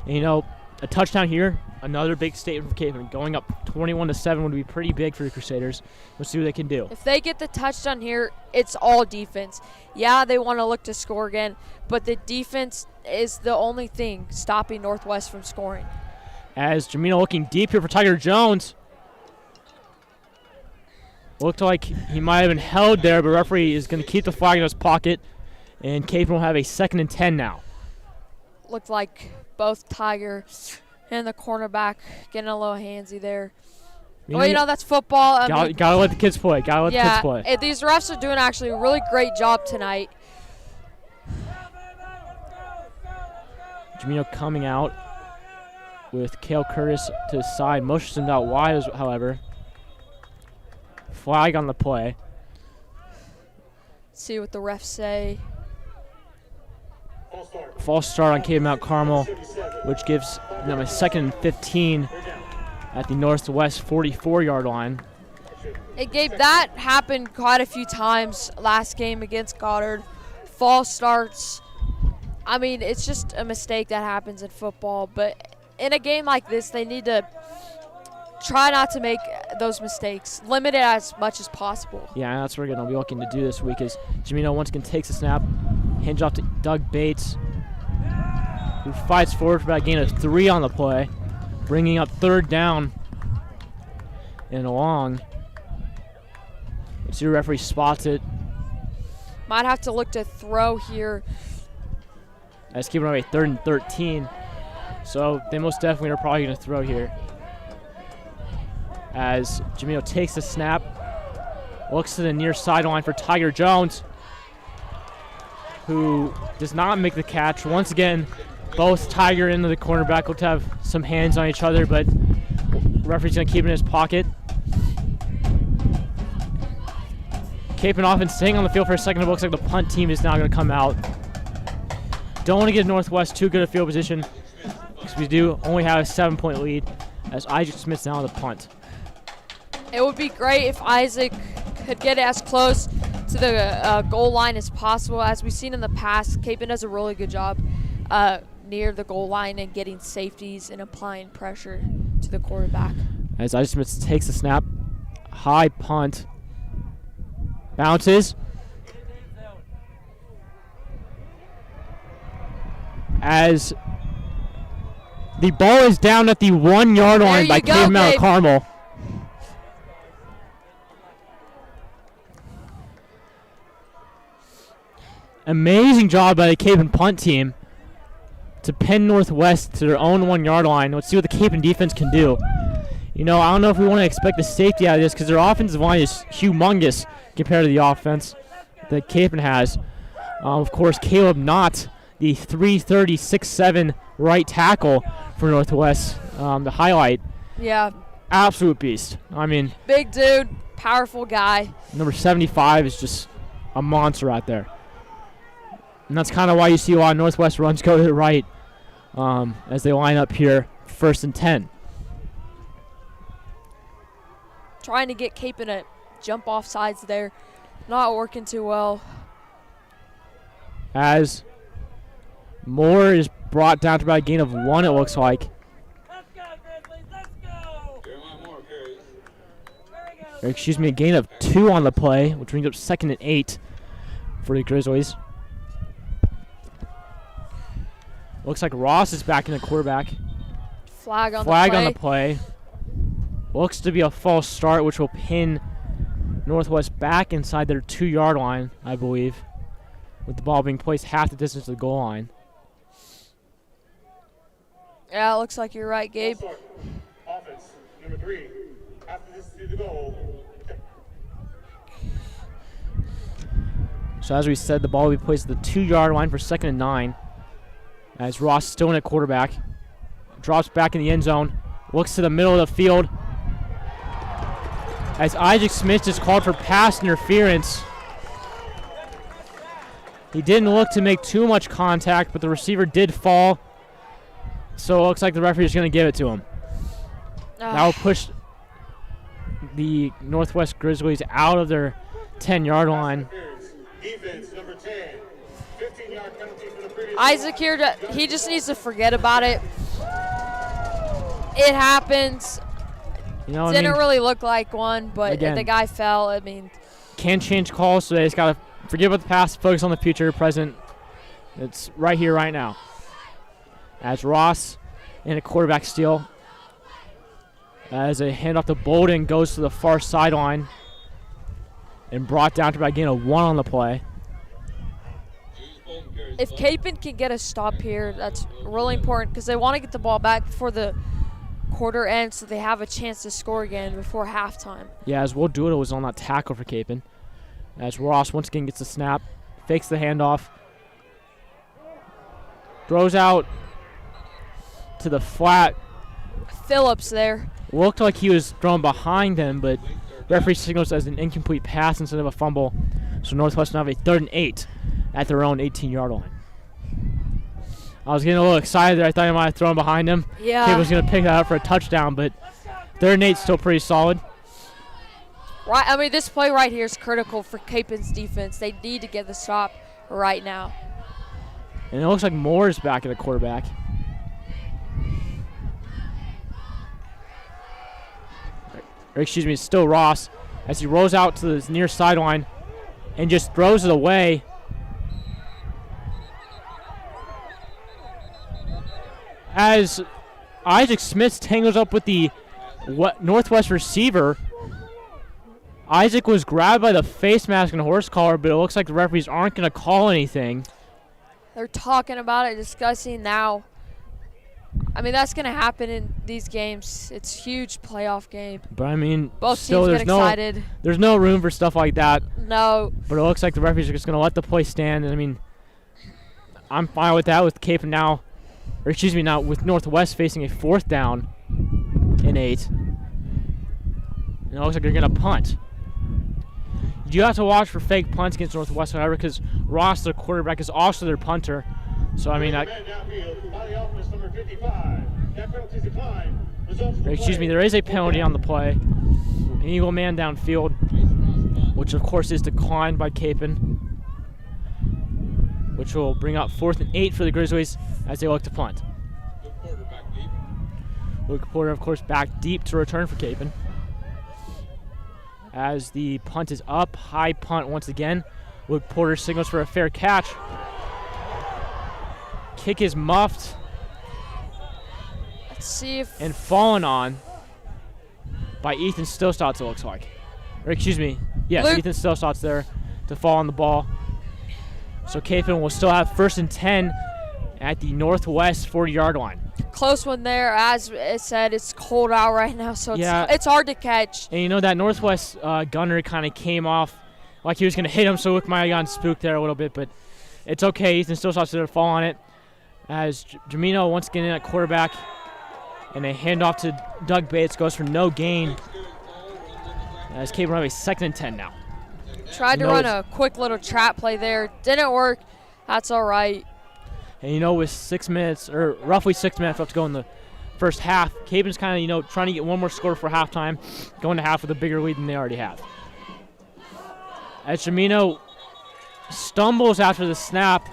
And, you know, a touchdown here, another big statement for Cape. Going up 21-7 would be pretty big for the Crusaders. We'll see what they can do. If they get the touchdown here, it's all defense. Yeah, they want to look to score again, but the defense is the only thing stopping Northwest from scoring. As Jamino looking deep here for Tiger Jones. Looked like he might have been held there, but referee is going to keep the flag in his pocket, and Cape will have a 2nd and 10 now. Looked like both Tiger and the cornerback getting a little handsy there. Well, you know, that's football. Gotta let the kids play. Gotta let the kids play. These refs are doing actually a really great job tonight. Jamino coming out with Cale Curtis to his side. Motions him out wide, however. Flag on the play. See what the refs say. False start on Cape Mount Carmel, which gives them a 2nd and 15 at the Northwest 44-yard line. Hey, Gabe, that happened quite a few times last game against Goddard. False starts. I mean, it's just a mistake that happens in football, but in a game like this, they need to try not to make those mistakes. Limit it as much as possible. Yeah, that's what we're going to be looking to do this week. Is Jamino once again takes a snap, hands off to Doug Bates, who fights forward for about a gain of 3 on the play, bringing up 3rd down and long. See the referee spots it. Might have to look to throw here. That's keeping away 3rd and 13. So they most definitely are probably going to throw here. As Jamino takes the snap, looks to the near sideline for Tiger Jones, who does not make the catch. Once again, both Tiger and the cornerback look to have some hands on each other, but referee's going to keep it in his pocket. Cape and offense staying on the field for a second. It looks like the punt team is now going to come out. Don't want to give Northwest too good a field position, because we do only have a 7-point lead, as Isaac Smith's now on the punt. It would be great if Isaac could get as close to the goal line as possible. As we've seen in the past, Cape does a really good job near the goal line and getting safeties and applying pressure to the quarterback. As Isaac Smith takes the snap, high punt. Bounces. As the ball is down at the 1 yard line by Cave Mount Carmel. Amazing job by the Cape and punt team to pin Northwest to their own 1 yard line. Let's see what the Cape and defense can do. You know, I don't know if we want to expect a safety out of this because their offensive line is humongous compared to the offense that Cape has. Of course, Caleb Knott, the 330 6'7" right tackle for Northwest, the highlight. Yeah. Absolute beast. I mean, big dude, powerful guy. Number 75 is just a monster out there. And that's kind of why you see a lot of Northwest runs go to the right as they line up here, 1st and 10. Trying to get Cape in a jump off sides there. Not working too well. As Moore is brought down to about a gain of 1, it looks like. Let's go, Grizzlies, let's go! Jeremiah Moore carries. Or excuse me, a gain of 2 on the play, which brings up 2nd and 8 for the Grizzlies. Looks like Ross is back in the quarterback. Flag on the play. Looks to be a false start, which will pin Northwest back inside their 2 yard line, I believe, with the ball being placed half the distance to the goal line. Yeah, it looks like you're right, Gabe. Offense, number 3. After this to the goal. So as we said, the ball will be placed at the 2 yard line for 2nd and 9. As Ross still in at quarterback. Drops back in the end zone. Looks to the middle of the field. As Isaac Smith is called for pass interference. He didn't look to make too much contact, but the receiver did fall. So it looks like the referee is going to give it to him. That will push the Northwest Grizzlies out of their 10-yard line. Defense, number 10. 15-yard penalty for the previous. Isaac here, he just needs to forget about it. It happens. You know, Didn't really look like one, but again, the guy fell. I mean, can't change calls, so they just got to forget about the past, focus on the future, present. It's right here, right now. As Ross in a quarterback steal. As a handoff to Bolden goes to the far sideline and brought down to about a gain of 1 on the play. if Capon can get a stop here, that's really important because they want to get the ball back before the quarter ends so they have a chance to score again before halftime. Yeah, as Will Doolittle was on that tackle for Capon. As Ross once again gets the snap, fakes the handoff, throws out to the flat. Phillips there. Looked like he was thrown behind him, but referee signals as an incomplete pass instead of a fumble. So Northwest now have a 3rd and 8 at their own 18-yard line. I was getting a little excited there. I thought he might have thrown behind him. Yeah. Kid was going to pick that up for a touchdown, but 3rd and 8's still pretty solid. Right. I mean, this play right here is critical for Capon's defense. They need to get the stop right now. And it looks like Moore is back at the quarterback. Or excuse me, it's still Ross as he rolls out to the near sideline and just throws it away. As Isaac Smith tangles up with the Northwest receiver, Isaac was grabbed by the face mask and horse collar, but it looks like the referees aren't going to call anything. They're talking about it, discussing now. I mean, that's going to happen in these games. It's a huge playoff game. But, I mean, both still, teams get excited. There's no room for stuff like that. No. But it looks like the referees are just going to let the play stand. And, I mean, I'm fine with that with Cape now. Or, excuse me, now with Northwest facing a 4th down and 8. And it looks like they're going to punt. You do have to watch for fake punts against Northwest, however, because Ross, their quarterback, is also their punter. So, I mean, excuse me, there is a penalty on the play. An Eagle man downfield, which, of course, is declined by Capon, which will bring up 4th and 8 for the Grizzlies as they look to punt. Luke Porter, of course, back deep to return for Capon. as the punt is up. High punt once again. Wood Porter signals for a fair catch. Kick is muffed Let's see if and fallen on by Ethan Stillstotts, it looks like. Or excuse me, yes, Luke. Ethan Stillstotts there to fall on the ball. So Kapaun will still have 1st and 10 at the northwest 40-yard line. close one there. As it said, it's cold out right now, so it's hard to catch. And you know that northwest gunner kind of came off like he was going to hit him, so Luke might have gotten spooked there a little bit, but it's okay. Ethan Stillstotts there to fall on it as Jamino once again in at quarterback. And a handoff to Doug Bates goes for no gain. As Kapaun have a 2nd and 10 now. Tried to run a quick little trap play there. Didn't work. That's all right. And you know, with 6 minutes, or roughly 6 minutes left to go in the first half, Kapaun's kind of, trying to get one more score for halftime, going to half with a bigger lead than they already have. As Jamino stumbles after the snap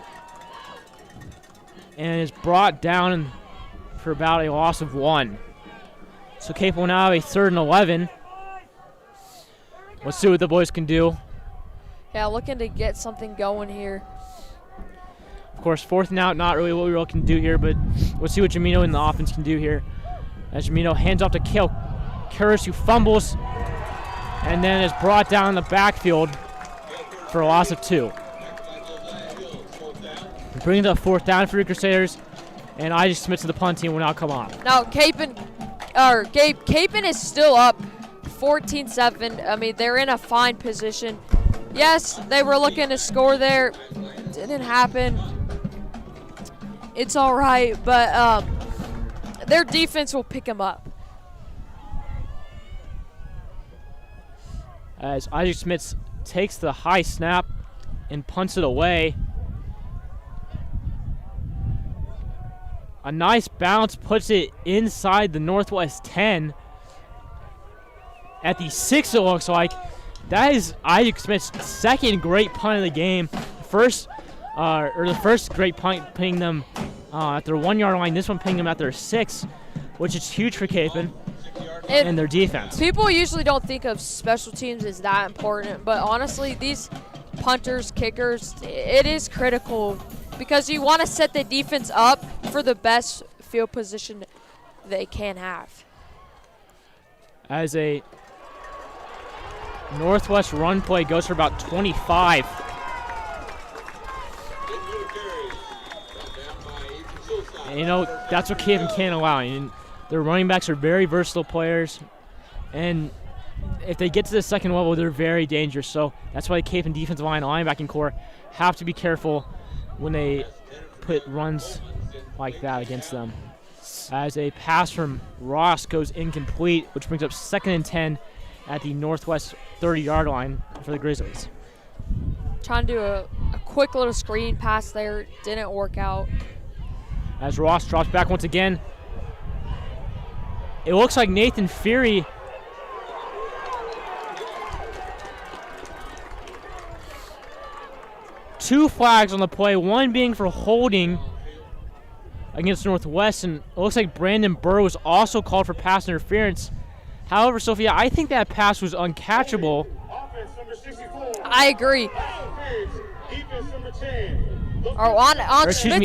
and is brought down for about a loss of 1. So Kapaun now have a 3rd and 11. Let's see what the boys can do. Yeah, looking to get something going here. Of course, 4th and out, not really what we all can do here, but we'll see what Jamino and the offense can do here. As Jamino hands off to Kale Curtis, who fumbles, and then is brought down in the backfield for a loss of 2. Bringing it up 4th down for the Crusaders, and Isaac Smith to the punt team will now come on. Now, Kapaun is still up 14-7. I mean, they're in a fine position. Yes, they were looking to score there. Didn't happen. It's all right, but their defense will pick them up. As Isaac Smith takes the high snap and punts it away. A nice bounce puts it inside the northwest 10. At the 6, it looks like. That is Isaac Smith's 2nd great punt of the game. The first great punt pinning them at their 1-yard line. This one pinning them at their 6, which is huge for Kapaun and their defense. People usually don't think of special teams as that important, but honestly, these punters, kickers, it is critical because you want to set the defense up for the best field position they can have. As a northwest run play goes for about 25. And that's what Kapaun can't allow. And their running backs are very versatile players, and if they get to the 2nd level, they're very dangerous. So that's why the Kapaun defensive line and linebacking core have to be careful when they put runs like that against them. As a pass from Ross goes incomplete, which brings up 2nd and 10 at the northwest 30-yard line for the Grizzlies. Trying to do a quick little screen pass there. Didn't work out. As Ross drops back once again. It looks like Nathan Fury two flags on the play, one being for holding against Northwest, and it looks like Brandon Burr was also called for pass interference. However, Sophia, I think that pass was uncatchable. I agree.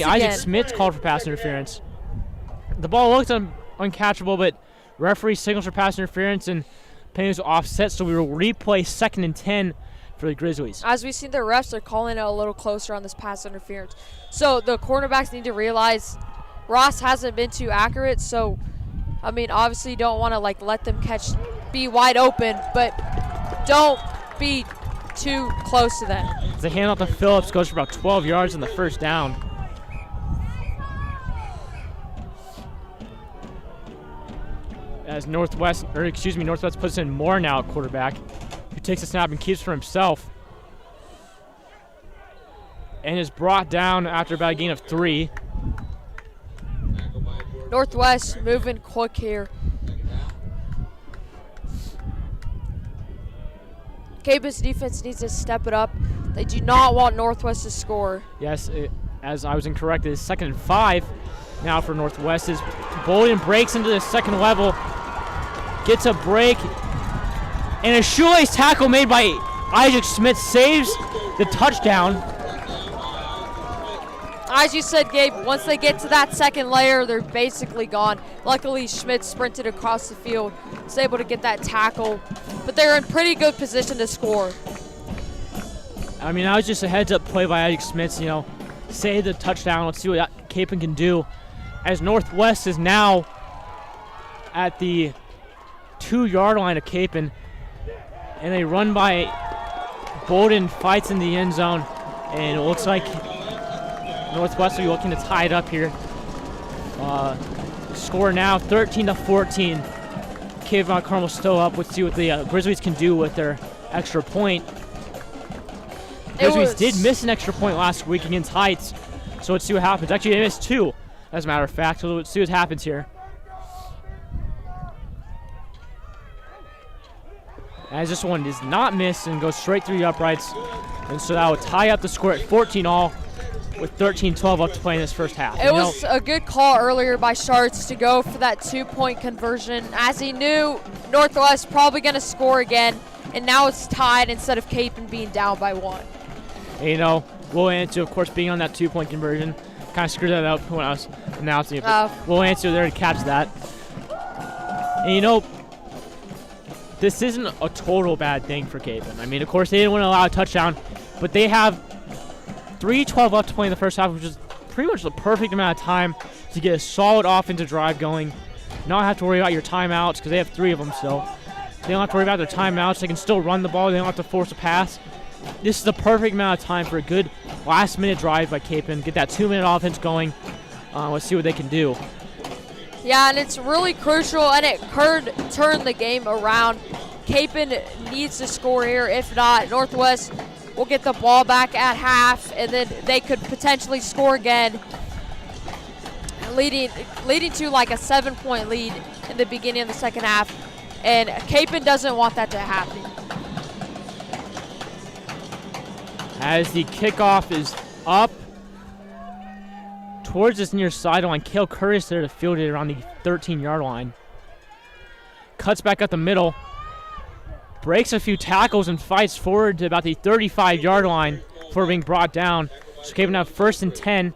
Isaac Smith called for pass interference. The ball looked uncatchable, but referee signals for pass interference, and penalties offset, so we will replay 2nd and 10 for the Grizzlies. As we see the refs are calling it a little closer on this pass interference. So the cornerbacks need to realize Ross hasn't been too accurate, so I mean, obviously you don't want to let them be wide open, but don't be too close to them. The handoff to Phillips goes for about 12 yards on the 1st down. As Northwest puts in Moore now at quarterback, who takes a snap and keeps for himself. And is brought down after about a gain of 3. Northwest moving quick here. Kapaun's defense needs to step it up. They do not want Northwest to score. Yes, as I was incorrect, it is 2nd and 5 now for Northwest. As Bolden breaks into the 2nd level, gets a break, And a shoelace tackle made by Isaac Smith saves the touchdown. As you said, Gabe, once they get to that second layer, they're basically gone. Luckily, Schmidt sprinted across the field, was able to get that tackle, but they're in pretty good position to score. I mean, that was just a heads-up play by Isaac Smith, you know, save the touchdown. Let's see what Capon can do. As Northwest is now at the 2-yard line of Capon, and they run by Bolden, fights in the end zone, and it looks like Northwest will be looking to tie it up here. Score now 13-14. Cape Mount Carmel still up. Let's see what the Grizzlies can do with their extra point. Grizzlies did miss an extra point last week against Heights, so let's see what happens. Actually, they missed 2, as a matter of fact, so let's see what happens here. As this one does not miss and goes straight through the uprights, and so that will tie up the score at 14-all. With 13-12 left to play in this first half. It was a good call earlier by Sharts to go for that 2-point conversion, as he knew Northwest probably going to score again, and now it's tied instead of Capon being down by 1. And, you know, Will Ansel, of course, being on that 2-point conversion, kind of screwed that up when I was announcing it. Will Ansel there to catch that. And, you know, this isn't a total bad thing for Capon. I mean, of course, they didn't want to allow a touchdown, but they have 3:12 left to play in the first half, which is pretty much the perfect amount of time to get a solid offensive drive going. Not have to worry about your timeouts because they have 3 of them still. They don't have to worry about their timeouts. They can still run the ball. They don't have to force a pass. This is the perfect amount of time for a good last-minute drive by Capon. Get that 2-minute offense going. Let's see what they can do. Yeah, and it's really crucial, and it could turn the game around. Capon needs to score here. If not, Northwest will get the ball back at half, and then they could potentially score again, leading to like a 7-point lead in the beginning of the second half. And Capon doesn't want that to happen. As the kickoff is up towards this near sideline, Cale Curtis there to field it around the 13-yard line. Cuts back up the middle. Breaks a few tackles and fights forward to about the 35-yard line before being brought down. So Capon have 1st and 10.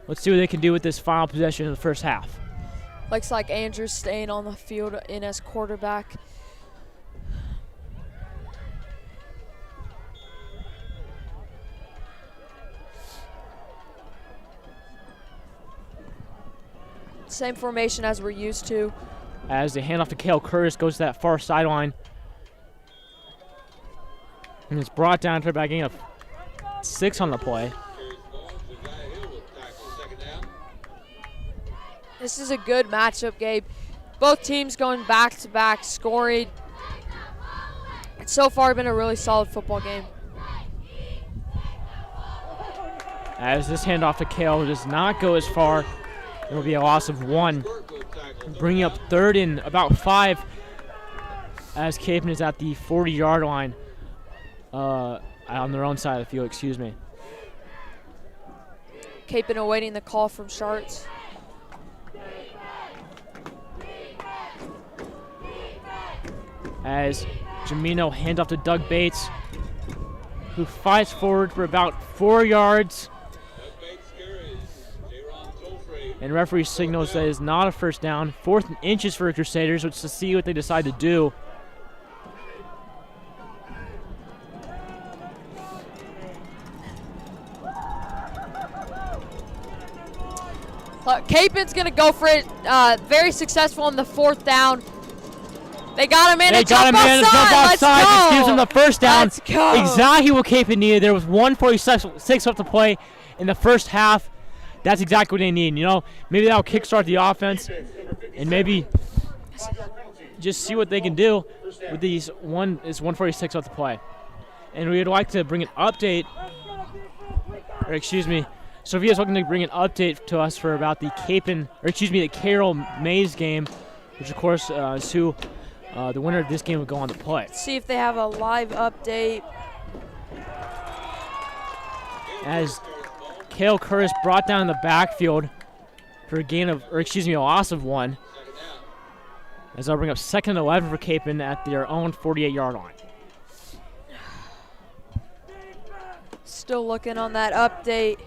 Let's see what they can do with this final possession of the first half. Looks like Andrew's staying on the field in as quarterback. Same formation as we're used to. As the handoff to Cale Curtis goes to that far sideline. And it's brought down to about gain of 6 on the play. This is a good matchup, Gabe. Both teams going back-to-back scoring. It's so far been a really solid football game. As this handoff to Cale does not go as far, it will be a loss of 1. Bringing up 3rd and about 5 as Capon is at the 40-yard line on their own side of the field, excuse me. Capon awaiting the call from Sharts. As Jamino hands off to Doug Bates, who fights forward for about 4 yards. And referee signals that is not a first down. 4th and inches for the Crusaders, which to see what they decide to do. Capon's going to go for it. Very successful on the 4th down. They got him in They a jump outside. This gives them the first down. Let's go. Exactly what Capon needed. There was 1:46 left to play in the first half. That's exactly what they need. You know, maybe that'll kickstart the offense, and maybe just see what they can do with these 1:46 left to play. And we'd like to bring an update, or excuse me, Sophia's looking to bring an update to us for about the the Carroll Mays game, which of course is who the winner of this game would go on to play. See if they have a live update. As Cale Curtis brought down in the backfield for a loss of 1. As they'll bring up 2nd and 11 for Capon at their own 48-yard line. Still looking on that update.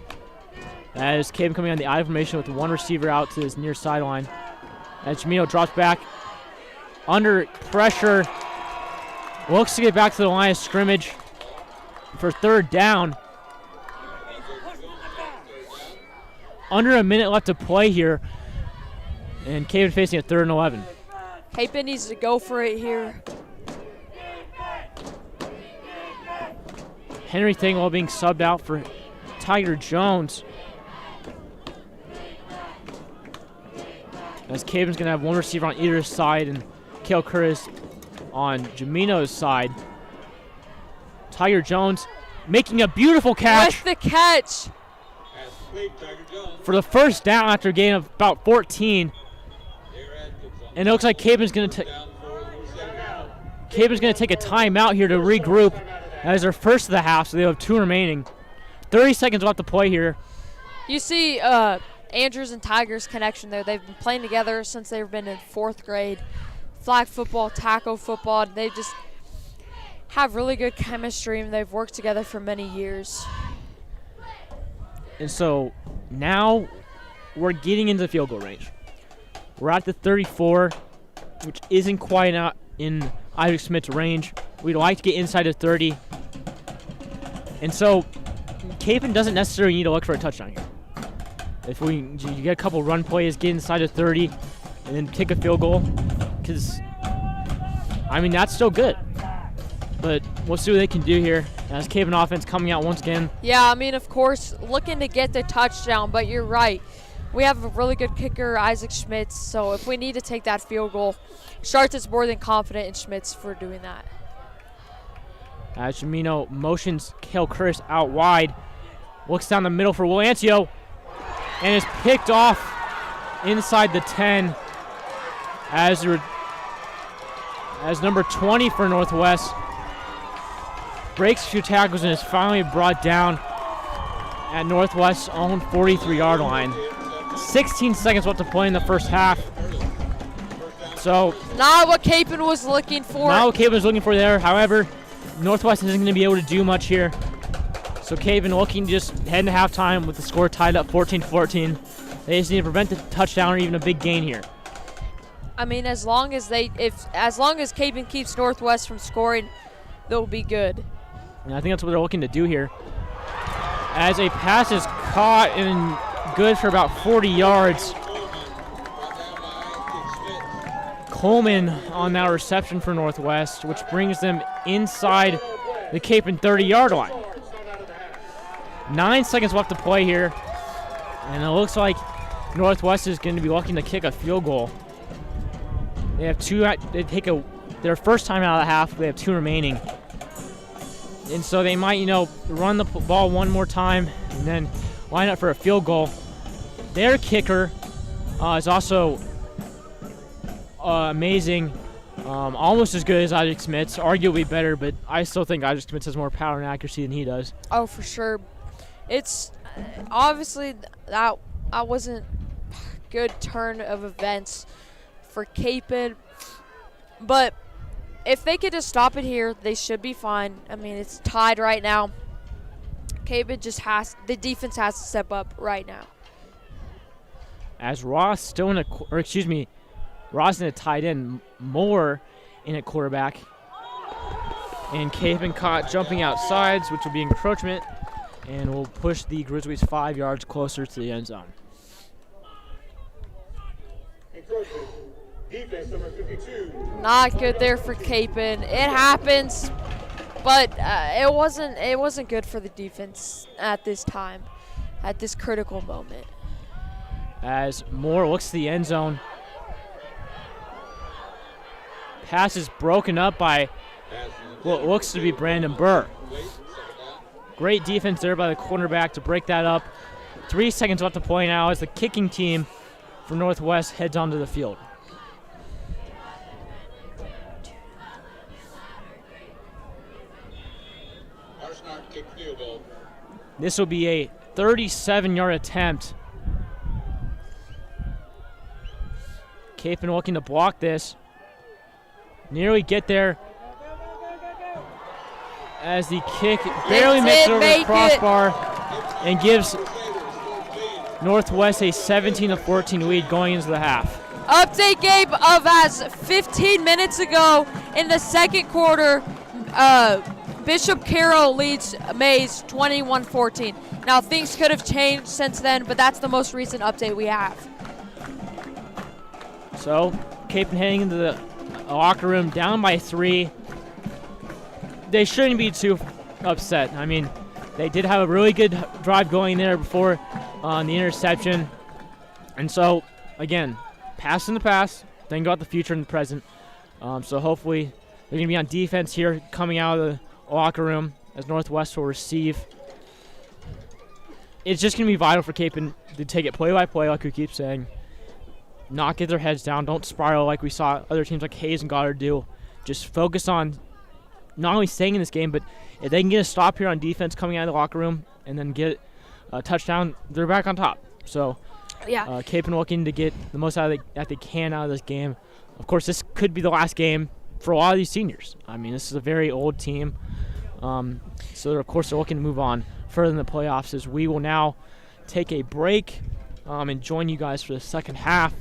As Capon coming on the I formation with one receiver out to his near sideline. As Jamino drops back under pressure. Looks to get back to the line of scrimmage for 3rd down. Under a minute left to play here. And Capon facing a 3rd and 11. Capon needs to go for it here. Henry Thingwell being subbed out for Tiger Jones. As Capon's going to have one receiver on either side and Kale Curtis on Jamino's side. Tiger Jones making a beautiful catch. With the catch. For the 1st down after a gain of about 14. And it looks like Capon's going to take a timeout here to regroup. That is their first of the half, so they have 2 remaining. 30 seconds left to play here. You see Andrews and Tigers connection there. They've been playing together since they've been in 4th grade. Flag football, tackle football. They just have really good chemistry, and they've worked together for many years. And so now we're getting into the field goal range. We're at the 34, which isn't quite out in Isaac Smith's range. We'd like to get inside of 30. And so Capon doesn't necessarily need to look for a touchdown here. If you get a couple run plays, get inside of 30, and then kick a field goal, because, I mean, that's still good. But we'll see what they can do here as Capon offense coming out once again. Yeah, I mean, of course, looking to get the touchdown, but you're right. We have a really good kicker, Isaac Schmitz, so if we need to take that field goal, Sharts is more than confident in Schmitz for doing that. As Jamino motions Kale Curtis out wide, looks down the middle for Will Ancio, and is picked off inside the 10 as number 20 for Northwest breaks a few tackles and is finally brought down at Northwest's own 43-yard line. 16 seconds left to play in the first half. So not what Capon was looking for. Not what Capon was looking for there. However, Northwest isn't going to be able to do much here. So Capon looking to just head into halftime with the score tied up 14-14. They just need to prevent the touchdown or even a big gain here. I mean, as long as Capon keeps Northwest from scoring, they'll be good. And I think that's what they're looking to do here. As a pass is caught and good for about 40 yards. Coleman on that reception for Northwest, which brings them inside the Capon 30-yard line. 9 seconds left to play here. And it looks like Northwest is going to be looking to kick a field goal. They have their first time out of the half. They have 2 remaining. And so they might, run the ball one more time and then line up for a field goal. Their kicker is also amazing, almost as good as Isaac Smith's, arguably better, but I still think Isaac Smith has more power and accuracy than he does. Oh, for sure. It's obviously that wasn't a good turn of events for Capon, but if they could just stop it here, they should be fine. I mean, it's tied right now. Capon the defense has to step up right now. As Ross in a tight end, Moore in at quarterback. And Capon caught jumping outsides, which will be encroachment, and will push the Grizzlies 5 yards closer to the end zone. Encroachment. Defense number 52. Not good there for Capon. It happens, but it wasn't good for the defense at this time, at this critical moment. As Moore looks to the end zone. Pass is broken up by what looks to be Brandon Burr. Great defense there by the cornerback to break that up. 3 seconds left to play now as the kicking team for Northwest heads onto the field. This will be a 37-yard attempt. Capon looking to block this. nearly get there as the kick barely makes it over the make it. crossbar and gives Northwest a 17-14 lead going into the half. Update game of as 15 minutes ago in the second quarter, Bishop Carroll leads Mays 21-14. Now things could have changed since then, but that's the most recent update we have. So Capon heading into the locker room down by 3. They shouldn't be too upset. I mean, they did have a really good drive going there before on the interception. And so, again, pass in the past, then go out the future and the present. So hopefully they're going to be on defense here coming out of the locker room as Northwest will receive. It's just going to be vital for Capon to take it play by play, like we keep saying. Not get their heads down. Don't spiral like we saw other teams like Hayes and Goddard do. Just focus on not only staying in this game, but if they can get a stop here on defense coming out of the locker room and then get a touchdown, they're back on top. So Yeah. Capon looking to get the most that they can out of this game. Of course, this could be the last game for a lot of these seniors. I mean, this is a very old team. So, of course, they're looking to move on further in the playoffs as we will now take a break and join you guys for the second half.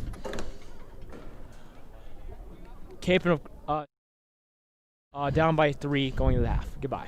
Capon down by 3 going to the half. Goodbye.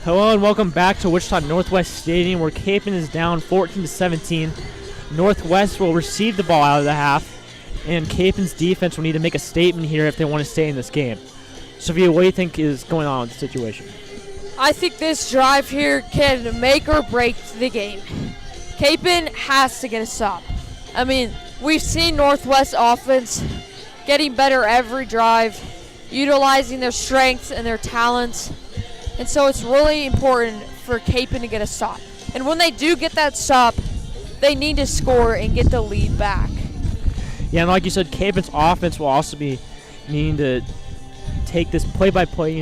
Hello and welcome back to Wichita Northwest Stadium, where Capen is down 14-17. Northwest will receive the ball out of the half, and Capen's defense will need to make a statement here if they want to stay in this game. Sophia, what do you think is going on with the situation? I think this drive here can make or break the game. Capen has to get a stop. I mean, we've seen Northwest offense getting better every drive, utilizing their strengths and their talents. And so it's really important for Capen to get a stop. And when they do get that stop, they need to score and get the lead back. Yeah, and like you said, Capen's offense will also be needing to take this play-by-play,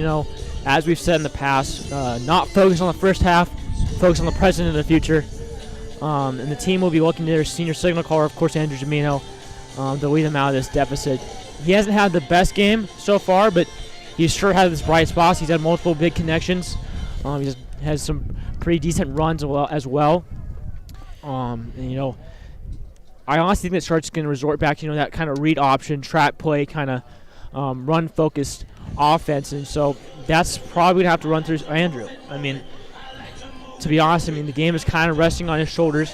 as we've said in the past, not focus on the first half, focus on the present and the future. And the team will be looking to their senior signal caller, of course, Andrew Jamino, to lead them out of this deficit. He hasn't had the best game so far, but he's sure had his bright spots. He's had multiple big connections. He has some pretty decent runs as well. And, I honestly think that Sharks going to resort back to that kind of read option, trap play, kind of run-focused offense. And so that's probably going to have to run through Andrew. I mean, to be honest, the game is kind of resting on his shoulders.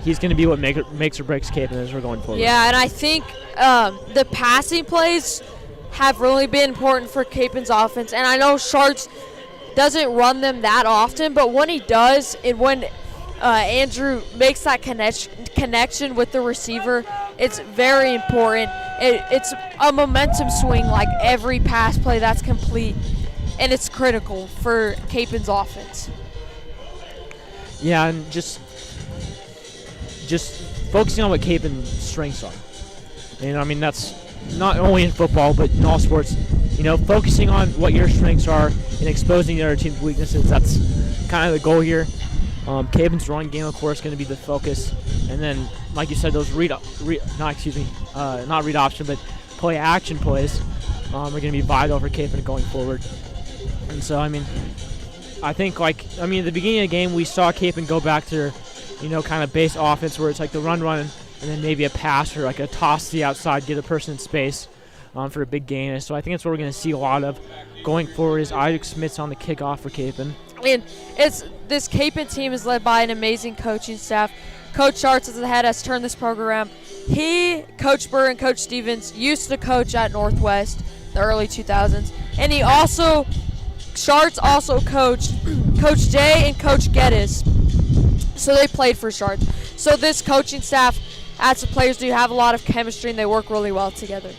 He's going to be what makes or breaks Capen as we're going forward. Yeah, and I think the passing plays have really been important for Capen's offense. And I know Sharks doesn't run them that often, but when he does, and when Andrew makes that connection with the receiver, it's very important. It's a momentum swing, like every pass play that's complete, and it's critical for Capen's offense. Yeah, and just focusing on what Capen's strengths are. And that's not only in football, but in all sports. Focusing on what your strengths are and exposing the other team's weaknesses. That's kind of the goal here. Capen's running game, of course, going to be the focus. And then, like you said, those not read option, but play action plays are going to be vital for Capen going forward. And so, I think, at the beginning of the game, we saw Capen go back to their, kind of base offense where it's like the run, and then maybe a pass or like a toss to the outside, get a person in space for a big gain. And so I think that's what we're going to see a lot of going forward is Isaac Smith's on the kickoff for Capen. And this Capen team is led by an amazing coaching staff. Coach Sharts is the head, has turned this program. He, Coach Burr, and Coach Stevens used to coach at Northwest in the early 2000s. And Sharts also coached Coach Jay and Coach Geddes. So they played for Sharts. So this coaching staff, as the players do, have a lot of chemistry and they work really well together.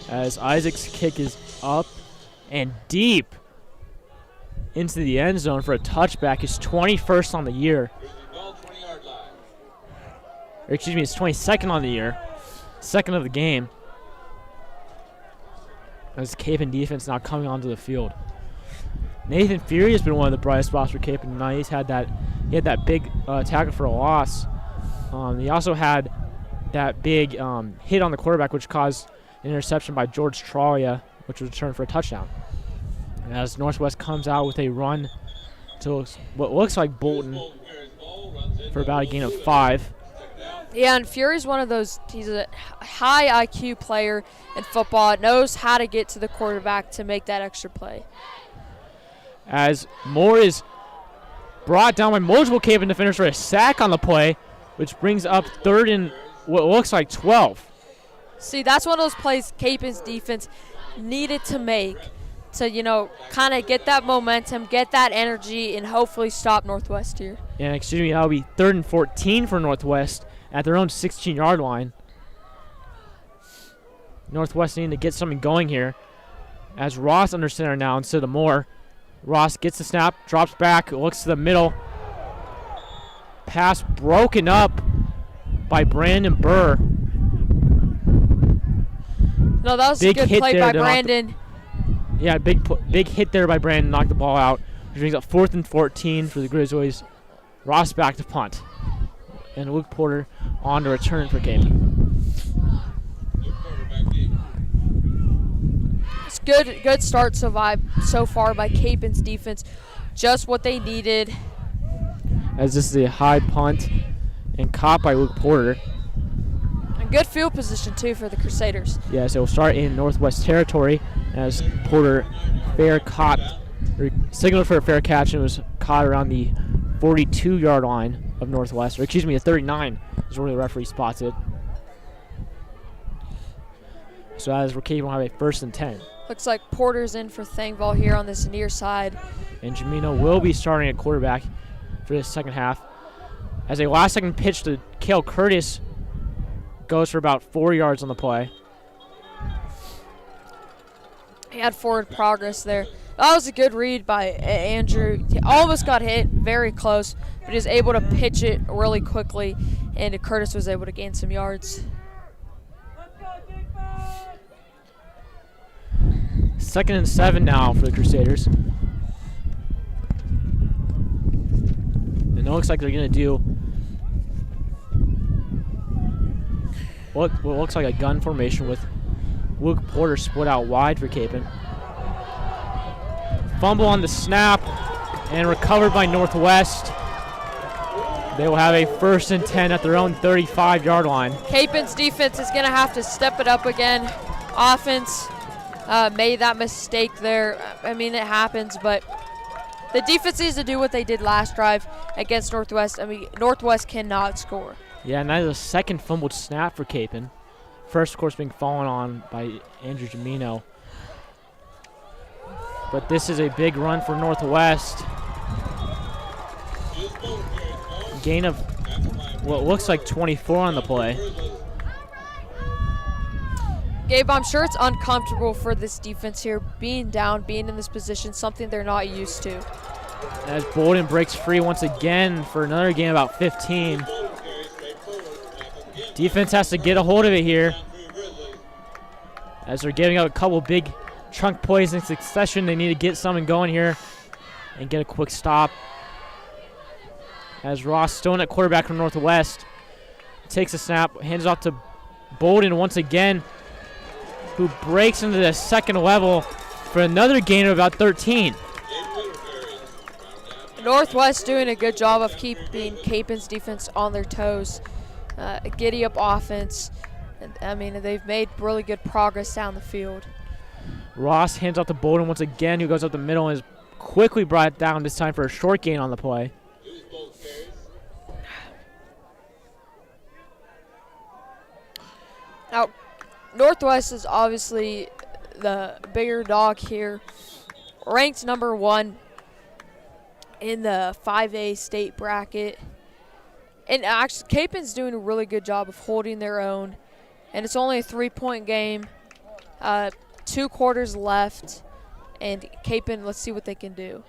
As Isaac's kick is up and deep into the end zone for a touchback, his 21st on the year. Or excuse me, his 22nd on the year. Second of the game. As Capen defense now coming onto the field. Nathan Fury has been one of the brightest spots for Capen tonight. He had that big tackle for a loss. He also had that big hit on the quarterback, which caused an interception by George Tralia, which was returned for a touchdown. And as Northwest comes out with a run to what looks like Bolton for about a gain of 5. Yeah, and Fury's one of those, he's a high IQ player in football, knows how to get to the quarterback to make that extra play. As Moore is brought down by multiple Capen defenders for a sack on the play, which brings up third and what looks like 12. See, that's one of those plays Capen's defense needed to make to, kind of get that momentum, get that energy, and hopefully stop Northwest here. Yeah, excuse me, that'll be 3rd and 14 for Northwest at their own 16-yard line. Northwest needing to get something going here as Ross under center now instead of Moore. Ross gets the snap, drops back, looks to the middle. Pass broken up by Brandon Burr. No, that was a good play by Brandon. Yeah, big hit there by Brandon, knocked the ball out, which brings up 4th and 14 for the Grizzlies. Ross back to punt. And Luke Porter on to return for Capen. It's good start so far by Capen's defense. Just what they needed. As this is a high punt and caught by Luke Porter. And good field position, too, for the Crusaders. Yes, it will start in Northwest territory as Porter fair caught signaled for a fair catch and was caught around the 42-yard line of Northwest, or excuse me, the 39 is where the referee spots it. So as Rookie will have a 1st and 10. Looks like Porter's in for Thangvall here on this near side. And Jamino will be starting at quarterback for the second half. As a last-second pitch to Cale Curtis goes for about 4 yards on the play. He had forward progress there. That was a good read by Andrew. He almost got hit, very close, but he was able to pitch it really quickly, and Curtis was able to gain some yards. Let's go, Big Man! 2nd and 7 now for the Crusaders. And it looks like they're going to do what looks like a gun formation with Luke Porter split out wide for Capon. Fumble on the snap and recovered by Northwest. They will have a 1st and 10 at their own 35-yard line. Capon's defense is going to have to step it up again. Offense made that mistake there. I mean, it happens, but the defense needs to do what they did last drive against Northwest. I mean, Northwest cannot score. Yeah, and that is a second fumbled snap for Capon. First, of course, being fallen on by Andrew Jamino. But this is a big run for Northwest. Gain of what looks like 24 on the play. Gabe, I'm sure it's uncomfortable for this defense here, being down, being in this position, something they're not used to. As Bolden breaks free once again for another gain about 15. Defense has to get a hold of it here. As they're giving up a couple big chunk plays in succession, they need to get something going here and get a quick stop. As Ross Stone at quarterback from Northwest takes a snap, hands off to Bolden once again, who breaks into the second level for another gain of about 13. Northwest doing a good job of keeping Capon's defense on their toes. Giddy up offense. I mean, they've made really good progress down the field. Ross hands off to Bolden once again, who goes up the middle and is quickly brought down this time for a short gain on the play. Now, Northwest is obviously the bigger dog here. Ranked number 1 in the 5A state bracket. And actually, Capon's doing a really good job of holding their own. And it's only a 3-point game. 2 quarters left. And Capon, let's see what they can do.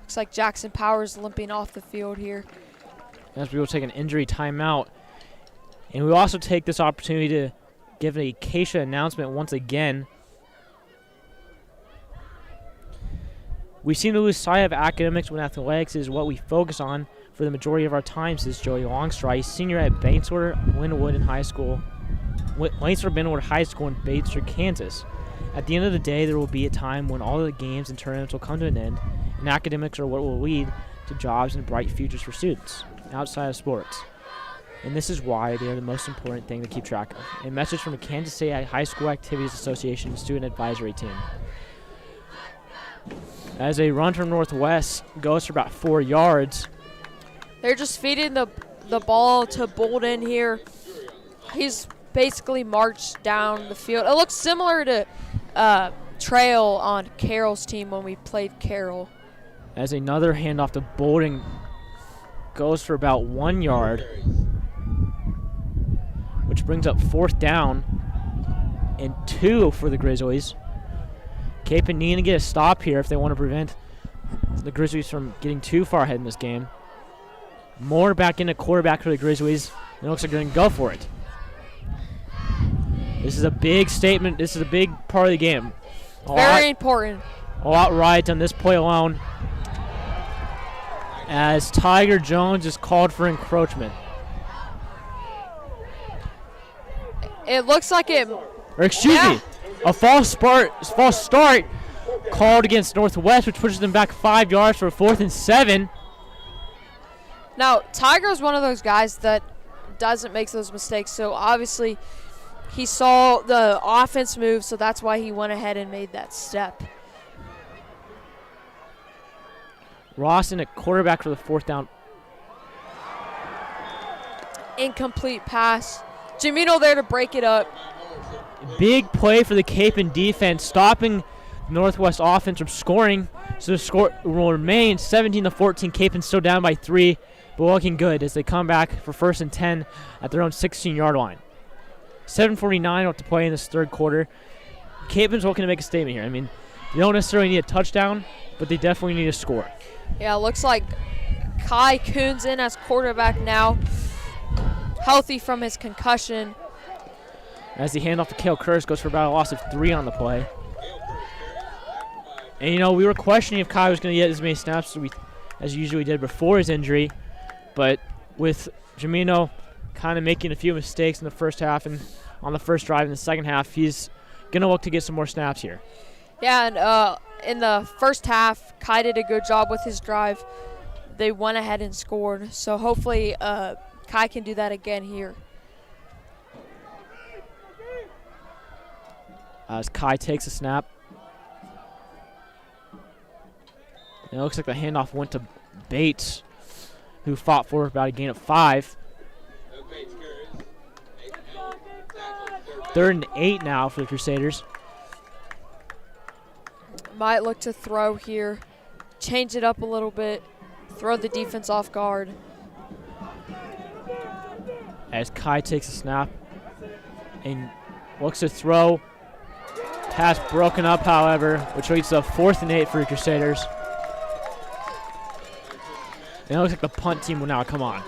Looks like Jackson Powers limping off the field here. As we will take an injury timeout. And we will also take this opportunity to give a KSHSAA announcement once again. We seem to lose sight of academics when athletics is what we focus on for the majority of our time, says Joey Longstride, senior at Batesford Linwood High School in Batesford, Kansas. At the end of the day, there will be a time when all of the games and tournaments will come to an end, and academics are what will lead to jobs and bright futures for students outside of sports. And this is why they are the most important thing to keep track of. A message from the Kansas State High School Activities Association Student Advisory Team. As a run from Northwest goes for about 4 yards. They're just feeding the ball to Bolden here. He's basically marched down the field. It looks similar to Trail on Carroll's team when we played Carroll. As another handoff to Bolden goes for about 1 yard, which brings up 4th down and 2 for the Grizzlies. Capon needing to get a stop here if they want to prevent the Grizzlies from getting too far ahead in this game. Moore back into quarterback for the Grizzlies. And it looks like they're going to go for it. This is a big statement. This is a big part of the game. Very important. All out right on this play alone. As Tiger Jones is called for encroachment. It looks like it. Or excuse me. A false start called against Northwest, which pushes them back 5 yards for a 4th and 7. Now, Tiger's one of those guys that doesn't make those mistakes, so obviously he saw the offense move, so that's why he went ahead and made that step. Ross in a quarterback for the 4th down. Incomplete pass. Jamino there to break it up. Big play for the Capon defense, stopping Northwest offense from scoring. So the score will remain 17-14. Capon still down by 3, but looking good as they come back for 1st and 10 at their own 16-yard line. 7:49 left to play in this 3rd quarter. Capon's looking to make a statement here. I mean, they don't necessarily need a touchdown, but they definitely need a score. Yeah, looks like Kai Coons in as quarterback now. Healthy from his concussion. As the handoff to Cale Curtis goes for about a loss of 3 on the play. And, you know, we were questioning if Kai was going to get as many snaps as he usually did before his injury. But with Jamino kind of making a few mistakes in the first half and on the first drive in the second half, he's going to look to get some more snaps here. Yeah, and in the first half, Kai did a good job with his drive. They went ahead and scored. So hopefully Kai can do that again here. As Kai takes a snap. And it looks like the handoff went to Bates, who fought for about a gain of 5. 3rd and 8 now for the Crusaders. Might look to throw here. Change it up a little bit. Throw the defense off guard. As Kai takes a snap and looks to throw. Pass broken up, however, which leads to a 4th and 8 for the Crusaders. And it looks like the punt team will now come on.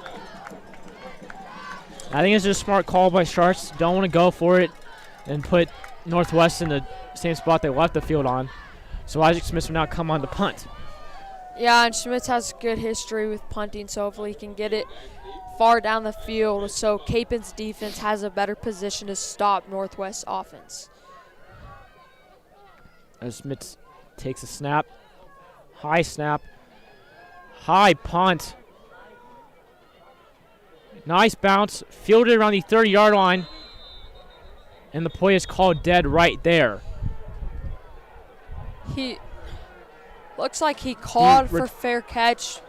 I think it's just a smart call by Sharks. Don't want to go for it and put Northwest in the same spot they left the field on. So Isaac Smith will now come on to punt. Yeah, and Schmitz has good history with punting, so hopefully he can get it far down the field so Capon's defense has a better position to stop Northwest offense. As Smith takes a snap. High snap. High punt. Nice bounce. Fielded around the 30-yard line. And the play is called dead right there. He looks like he called for fair catch.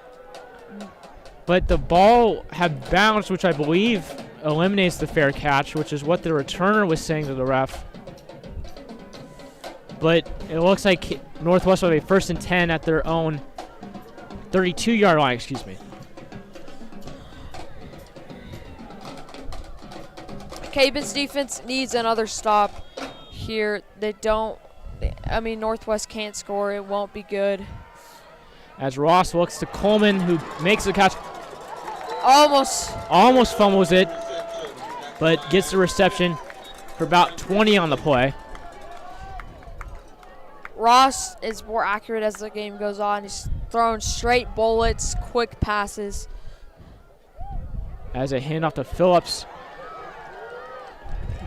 But the ball had bounced, which I believe eliminates the fair catch, which is what the returner was saying to the ref. But it looks like Northwest will have a 1st and 10 at their own 32-yard line, excuse me. Capon's defense needs another stop here. Northwest can't score. It won't be good. As Ross looks to Coleman, who makes the catch. Almost fumbles it, but gets the reception for about 20 on the play. Ross is more accurate as the game goes on. He's throwing straight bullets, quick passes. As a handoff to Phillips.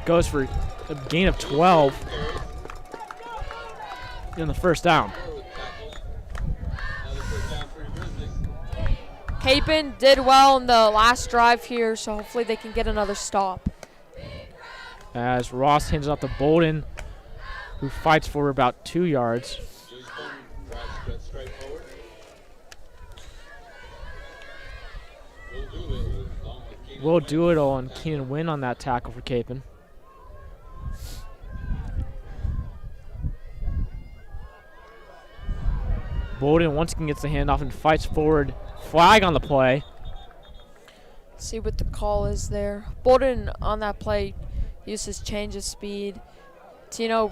Goes for a gain of 12 in the 1st down. Capon did well in the last drive here, so hopefully they can get another stop. As Ross hands it off to Bolden, who fights for about 2 yards. Will Doolittle and Keenan win on that tackle for Capon. Bolden once again gets the handoff and fights forward. Flag on the play. Let's see what the call is there. Bolden on that play used his change of speed to,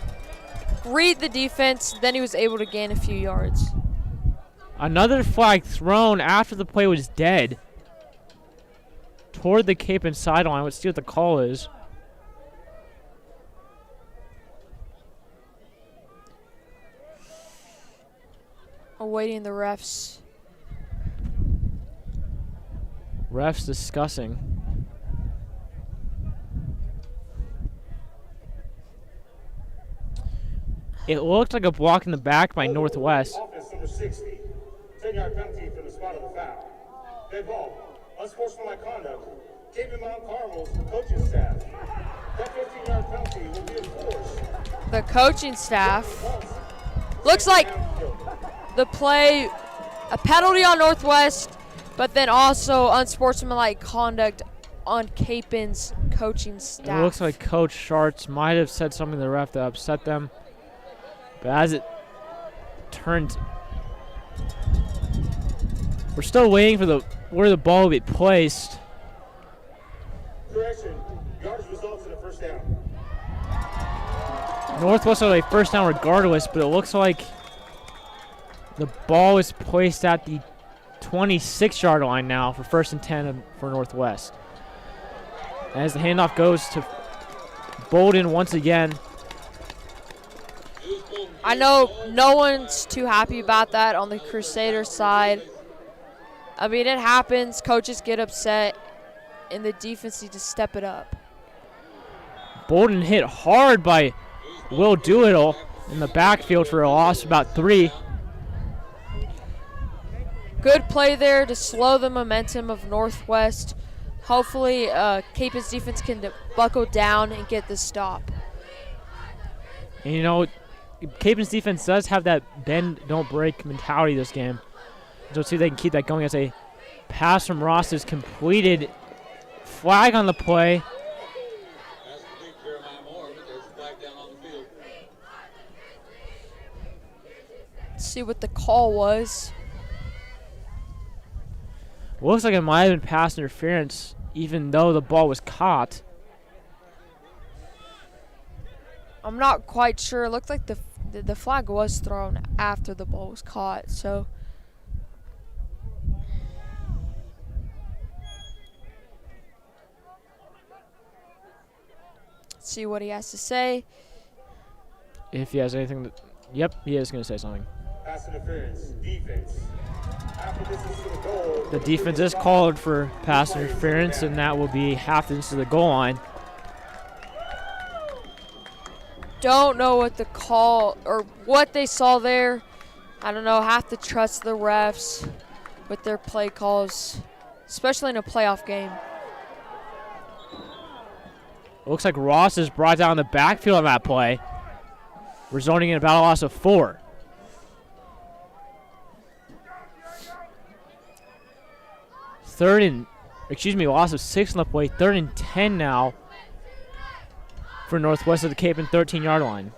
read the defense. Then he was able to gain a few yards. Another flag thrown after the play was dead toward the Capon sideline. Let's see what the call is. Awaiting the refs. Refs discussing. It looked like a block in the back by Northwest. Offense number 60. 10-yard penalty for the spot of the foul. Dead ball. Unsportsmanlike conduct. Capon Mount Carmel's coaching staff. That 15-yard penalty will be enforced. The coaching staff looks like the play, a penalty on Northwest, but then also unsportsmanlike conduct on Capen's coaching staff. It looks like Coach Schartz might have said something to the ref that upset them. But as it turned, we're still waiting for where the ball will be placed. Correction. Yardage results in a first down. Northwest will have a first down regardless, but it looks like the ball is placed at the 26-yard line now for 1st and 10 for Northwest. As the handoff goes to Bolden once again. I know no one's too happy about that on the Crusaders side. I mean, it happens. Coaches get upset, and the defense needs to step it up. Bolden hit hard by Will Doolittle in the backfield for a loss of about 3. Good play there to slow the momentum of Northwest. Hopefully, Capen's defense can buckle down and get the stop. And you know, Capen's defense does have that bend, don't break mentality this game. So let's see if they can keep that going as a pass from Ross is completed. Flag on the play. That's the big Jeremiah Moore, but there's a flag down on the field. Let's see what the call was. Looks like it might have been pass interference, even though the ball was caught. I'm not quite sure. It looked like the flag was thrown after the ball was caught. So let's see what he has to say. If he has anything to, yep, he is going to say something. Pass interference. Defense. After this is to the goal. The defense is called for pass interference, and that will be half the distance to the goal line. Don't know what the call or what they saw there. I don't know. Have to trust the refs with their play calls, especially in a playoff game. Looks like Ross is brought down the backfield on that play, resulting in about a loss of 4. Loss of 6 on the play. 3rd and 10 now for Northwest of the Cape and 13-yard line.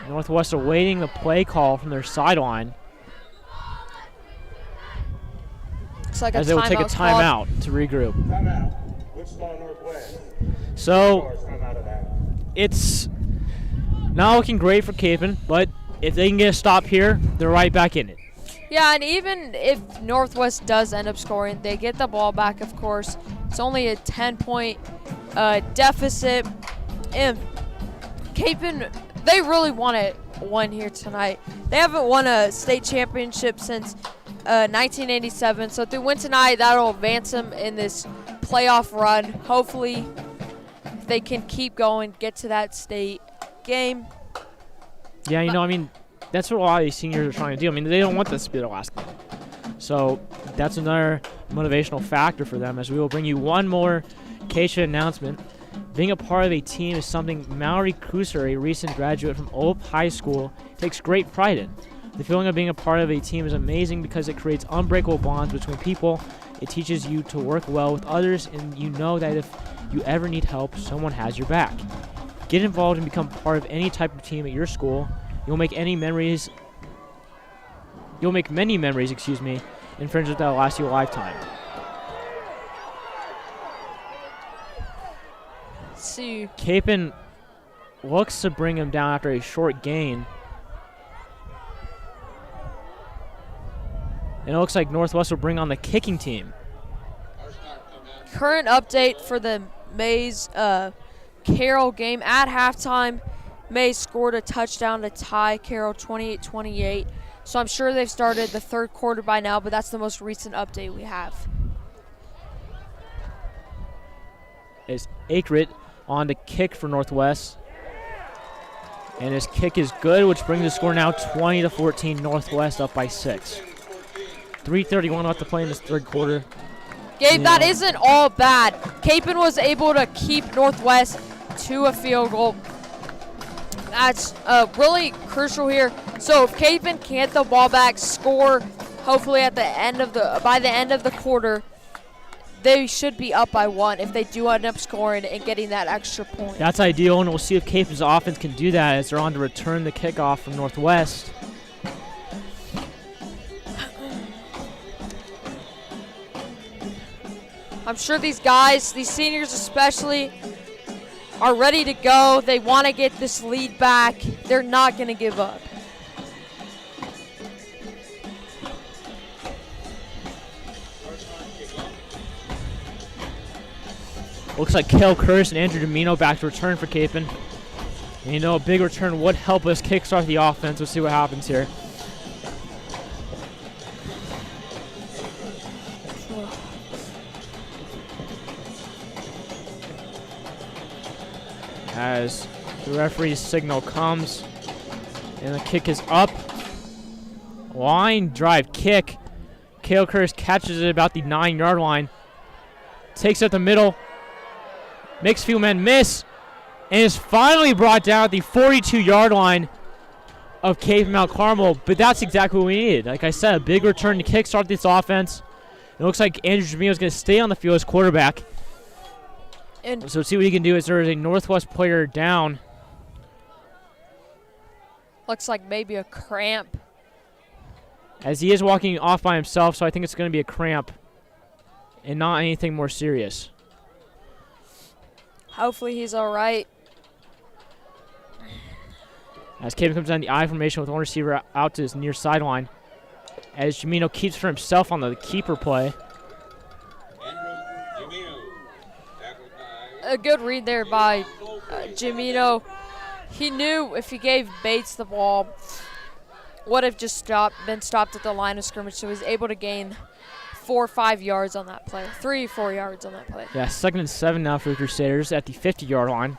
Northwest awaiting the play call from their sideline Looks like as they will take a timeout to regroup. Timeout. Wichita Northwest. So Timeout of that. it's not looking great for Capen, but if they can get a stop here, they're right back in it. Yeah, and even if Northwest does end up scoring, they get the ball back, of course. It's only a 10-point deficit. And Capen, they really want to win here tonight. They haven't won a state championship since 1987. So if they win tonight, that'll advance them in this playoff run. Hopefully, if they can keep going, get to that state game. Yeah, you know, I mean, that's what a lot of these seniors are trying to do. I mean, they don't want this to be their last game. So that's another motivational factor for them, as we will bring you one more KSHSAA announcement. Being a part of a team is something Mallory Cruiser, a recent graduate from Olp High School, takes great pride in. The feeling of being a part of a team is amazing because it creates unbreakable bonds between people. It teaches you to work well with others, and you know that if you ever need help, someone has your back. Get involved and become part of any type of team at your school. You'll make many memories, and friendships that will last you a lifetime. Let's see. Capen looks to bring him down after a short gain. And it looks like Northwest will bring on the kicking team. Current update for the Mays Carroll game. At halftime, Mays scored a touchdown to tie Carroll 28-28. So I'm sure they've started the third quarter by now, but that's the most recent update we have. Is Akrit on to kick for Northwest. And his kick is good, which brings the score now 20-14, Northwest up by 6. 3:31 left to play in this third quarter. Gabe, that isn't all bad. Capon was able to keep Northwest to a field goal. That's really crucial here. So if Capon can get the ball back, score, hopefully by the end of the quarter, they should be up by 1 if they do end up scoring and getting that extra point. That's ideal, and we'll see if Capon's offense can do that as they're on to return the kickoff from Northwest. I'm sure these guys, these seniors especially, are ready to go. They want to get this lead back. They're not going to give up. Looks like Kale Curtis and Andrew Domino back to return for Capon. And you know, a big return would help us kickstart the offense. We'll see what happens here. As the referee's signal comes, and the kick is up. Line drive kick. Kale Curtis catches it about the 9-yard line. Takes it up the middle. Makes few men miss. And is finally brought down at the 42-yard line of Cape Mount Carmel. But that's exactly what we needed. Like I said, a big return to kickstart this offense. It looks like Andrew Jamino is going to stay on the field as quarterback. And So see what he can do as there is a Northwest player down. looks like maybe a cramp. As he is walking off by himself, so I think it's going to be a cramp and not anything more serious. Hopefully he's all right. As Caven comes down the I formation with one receiver out to his near sideline. As Jamino keeps for himself on the keeper play. Andrew Jamino. Tackled by A good read there by Jamino. He knew if he gave Bates the ball, would have just been stopped at the line of scrimmage, so he was able to gain 4 or 5 yards on that play. 3 or 4 yards on that play. Yeah, 2nd and 7 now for the Crusaders at the 50-yard line.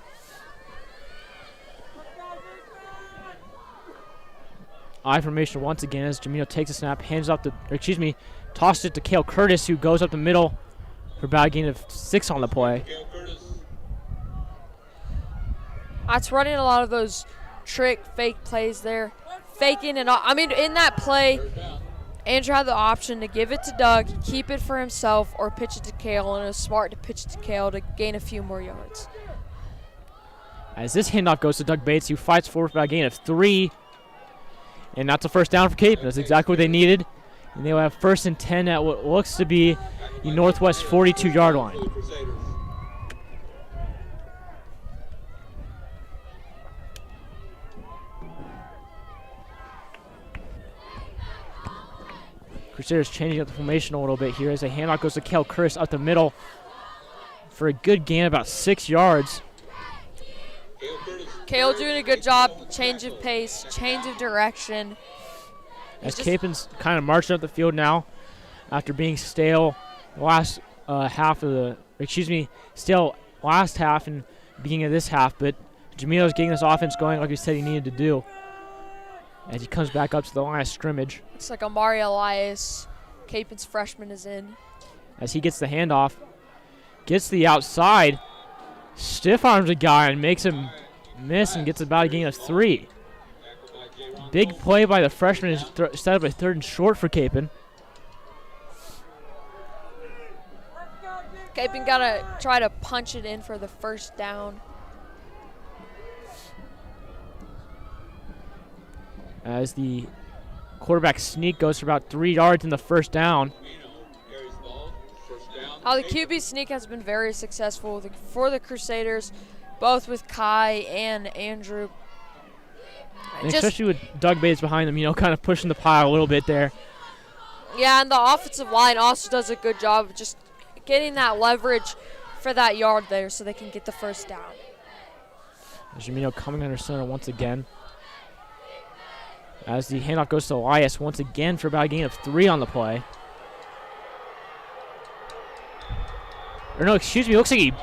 I formation once again as Jamino takes a snap, tosses it to Kale Curtis, who goes up the middle for about a gain of 6 on the play. Cale Curtis. That's running a lot of those trick, fake plays there. Faking and all. I mean, in that play, Andrew had the option to give it to Doug, keep it for himself, or pitch it to Kale, and it was smart to pitch it to Kale to gain a few more yards. As this handoff goes to Doug Bates, who fights forward for a gain of 3. And that's a first down for Cape. That's exactly what they needed. And they will have 1st and 10 at what looks to be the Northwest 42-yard line. Crusaders. Crusaders changing up the formation a little bit here as a handoff goes to Kale Curtis up the middle for a good gain of about 6 yards. Cale Curtis. Kale doing a good job, change of pace, change of direction. As Capen's kind of marching up the field now after being stale last stale last half and beginning of this half, but Jamino's getting this offense going like we said he needed to do. As he comes back up to the line of scrimmage. It's like Amari Elias, Capen's freshman, is in. As he gets the handoff, gets to the outside, stiff arms a guy and makes him miss and gets about a gain of 3. Big play by the freshman is set up a 3rd and short for Capen. Capen got to try to punch it in for the first down. As the quarterback sneak goes for about 3 yards in the first down. Carries the ball. First down. The QB sneak has been very successful for the Crusaders, both with Kai and Andrew. And especially with Doug Bates behind them, kind of pushing the pile a little bit there. Yeah, and the offensive line also does a good job of just getting that leverage for that yard there so they can get the first down. Jamino coming under center once again. As the handoff goes to Elias once again for about a gain of 3 on the play. Looks like he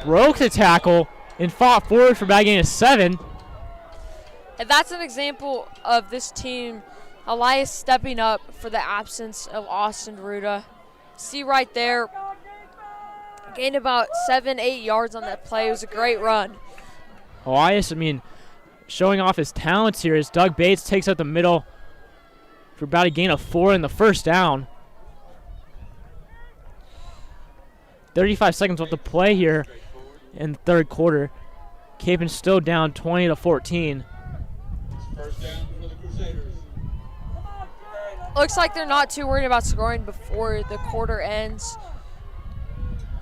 broke the tackle and fought forward for about a gain of 7. And that's an example of this team Elias stepping up for the absence of Austin Ruda. See right there, gained about 7-8 yards on that play. It was a great run. Elias, I mean, showing off his talents here as Doug Bates takes out the middle for about a gain of 4 in the first down. 35 seconds left to play here in the third quarter. Capen's still down 20-14. First down for the Crusaders. Looks like they're not too worried about scoring before the quarter ends.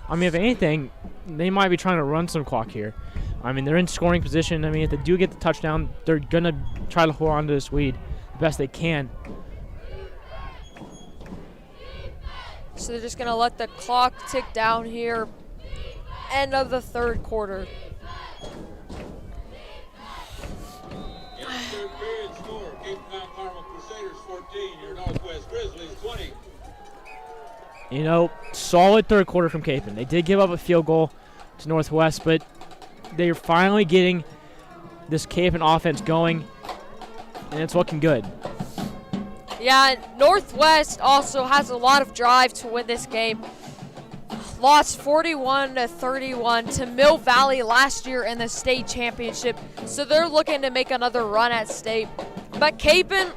I mean, if anything, they might be trying to run some clock here. I mean, they're in scoring position. I mean, if they do get the touchdown, they're going to try to hold on to this lead the best they can. So they're just going to let the clock tick down here. End of the third quarter. In the third period score, Cape Mount Carmel Crusaders 14, your Northwest Grizzlies 20. You know, solid third quarter from Capen. They did give up a field goal to Northwest, but they're finally getting this Capen offense going, and it's looking good. Yeah, Northwest also has a lot of drive to win this game. Lost 41-31 to Mill Valley last year in the state championship, so they're looking to make another run at state. But Capen,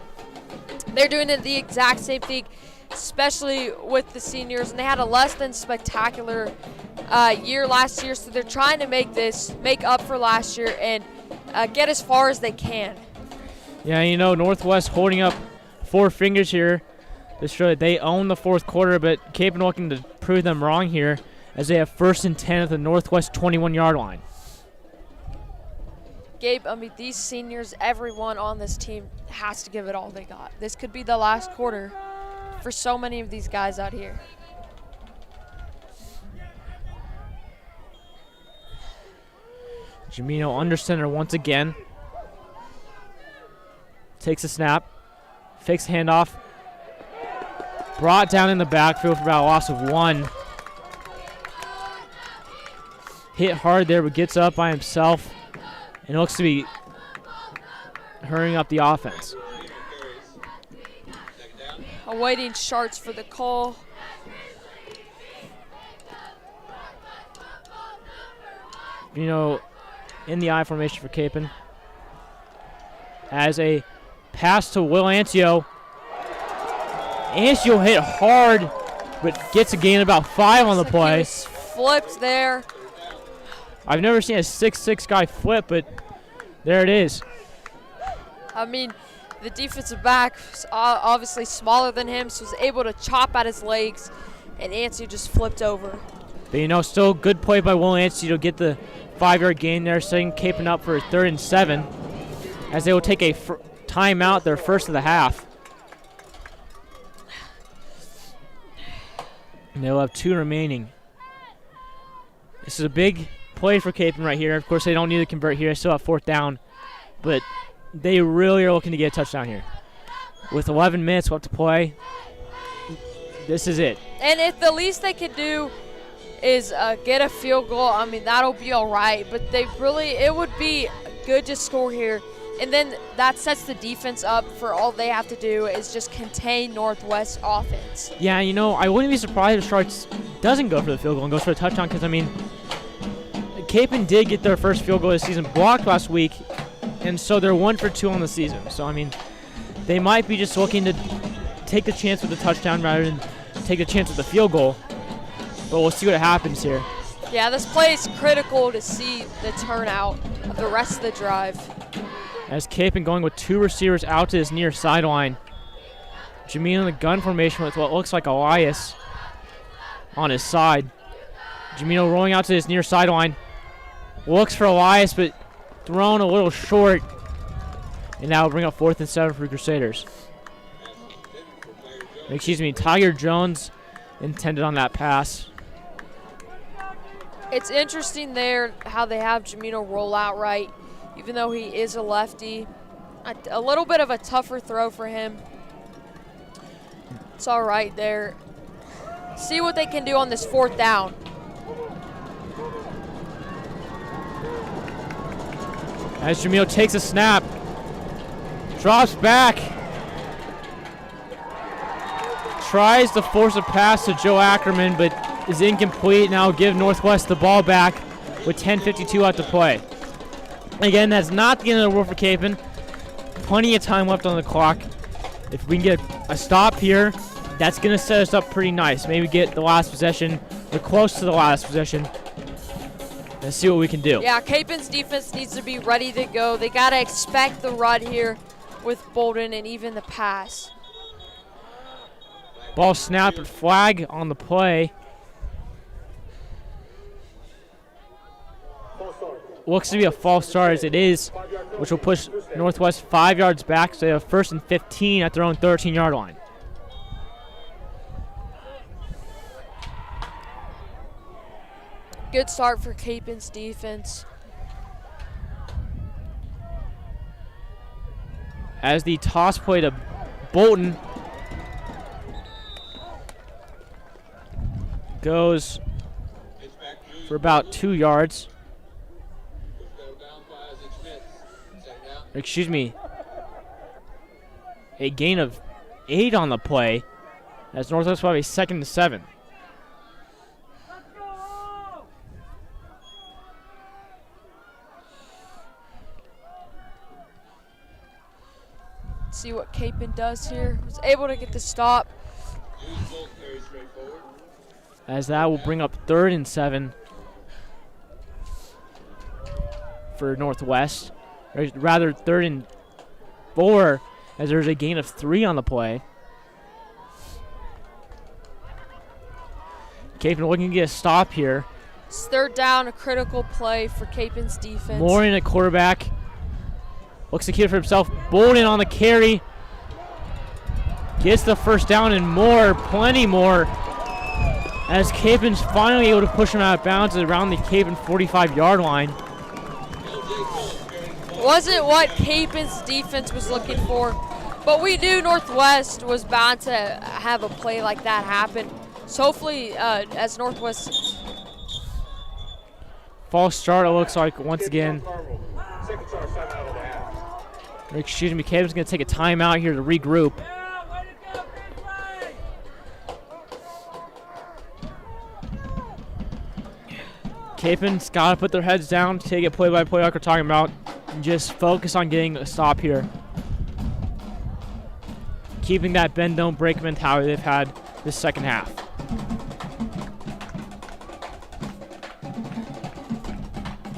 they're doing the exact same thing, especially with the seniors, and they had a less than spectacular year last year, so they're trying to make up for last year and get as far as they can. Yeah, you know, Northwest holding up 4 fingers here to show that they own the fourth quarter, but Capen looking to prove them wrong here as they have 1st and 10 at the Northwest 21-yard line. Gabe, I mean, these seniors, everyone on this team has to give it all they got. This could be the last quarter for so many of these guys out here. Jamino under center once again. Takes a snap. Fakes the handoff. Brought down in the backfield for about a loss of 1. Hit hard there, but gets up by himself. And looks to be hurrying up the offense. Awaiting Sharts for the call. You know, in the I formation for Capen. As a pass to Will Ancio. Ancio hit hard, but gets a gain of about 5 on the play. He was flipped there. I've never seen a 6'6" guy flip, but there it is. I mean, the defensive back was obviously smaller than him, so was able to chop at his legs, and Ancio just flipped over. But, you know, still good play by Will Ancio to get the 5-yard gain there, setting Capen up for a 3rd and 7, as they will take a timeout, their first of the half. And they'll have 2 remaining. This is a big play for Capen right here. Of course, they don't need to convert here. They still have 4th down, but they really are looking to get a touchdown here. With 11 minutes left to play, this is it. And if the least they could do is get a field goal, I mean, that'll be all right. But it would be good to score here. And then that sets the defense up for all they have to do is just contain Northwest offense. Yeah, you know, I wouldn't be surprised if Sharks doesn't go for the field goal and goes for a touchdown because, I mean, Capen did get their first field goal of the season blocked last week, and so they're 1 for 2 on the season. So, I mean, they might be just looking to take the chance with the touchdown rather than take the chance with the field goal. But we'll see what happens here. Yeah, this play is critical to see the turnout of the rest of the drive. As Capen going with 2 receivers out to his near sideline. Jameen in the gun formation with what looks like Elias on his side. Jamino rolling out to his near sideline. Looks for Elias, but thrown a little short. And now will bring up 4th and 7 for Crusaders. Excuse me, Tiger Jones intended on that pass. It's interesting there how they have Jamino roll out right, even though he is a lefty. A little bit of a tougher throw for him. It's all right there. See what they can do on this 4th down. As Jamil takes a snap, drops back, tries to force a pass to Joe Ackerman, but is incomplete. Now give Northwest the ball back with 10:52 left to play. Again, that's not the end of the world for Capon. Plenty of time left on the clock. If we can get a stop here, that's going to set us up pretty nice. Maybe get the last possession or close to the last possession. Let's see what we can do. Yeah, Capon's defense needs to be ready to go. They got to expect the run here with Bolden and even the pass. Ball snapped, but flag on the play. Looks to be a false start as it is, which will push Northwest 5 yards back, so they have 1st and 15 at their own 13-yard line. Good start for Capon's defense. As the toss play to Bolton goes for about 2 yards. Excuse me. A gain of 8 on the play as Northwest will have a 2nd and 7. See what Capon does here. Was able to get the stop. As that will bring up 3rd and 7 for Northwest. Or rather, 3rd and 4 as there's a gain of 3 on the play. Capon looking to get a stop here. It's 3rd down, a critical play for Capon's defense. Moore in at quarterback. Looks to keep it for himself. Bolden on the carry. Gets the 1st down and more, plenty more. As Capon's finally able to push him out of bounds around the Capon 45-yard line. Wasn't what Capon's defense was looking for, but we knew Northwest was bound to have a play like that happen. So hopefully, as Northwest... False start, it looks like, once again. Excuse me, Capon's going to take a timeout here to regroup. Capon's got to put their heads down, take it play-by-play like we're talking about, and just focus on getting a stop here. Keeping that bend, don't break mentality they've had this second half.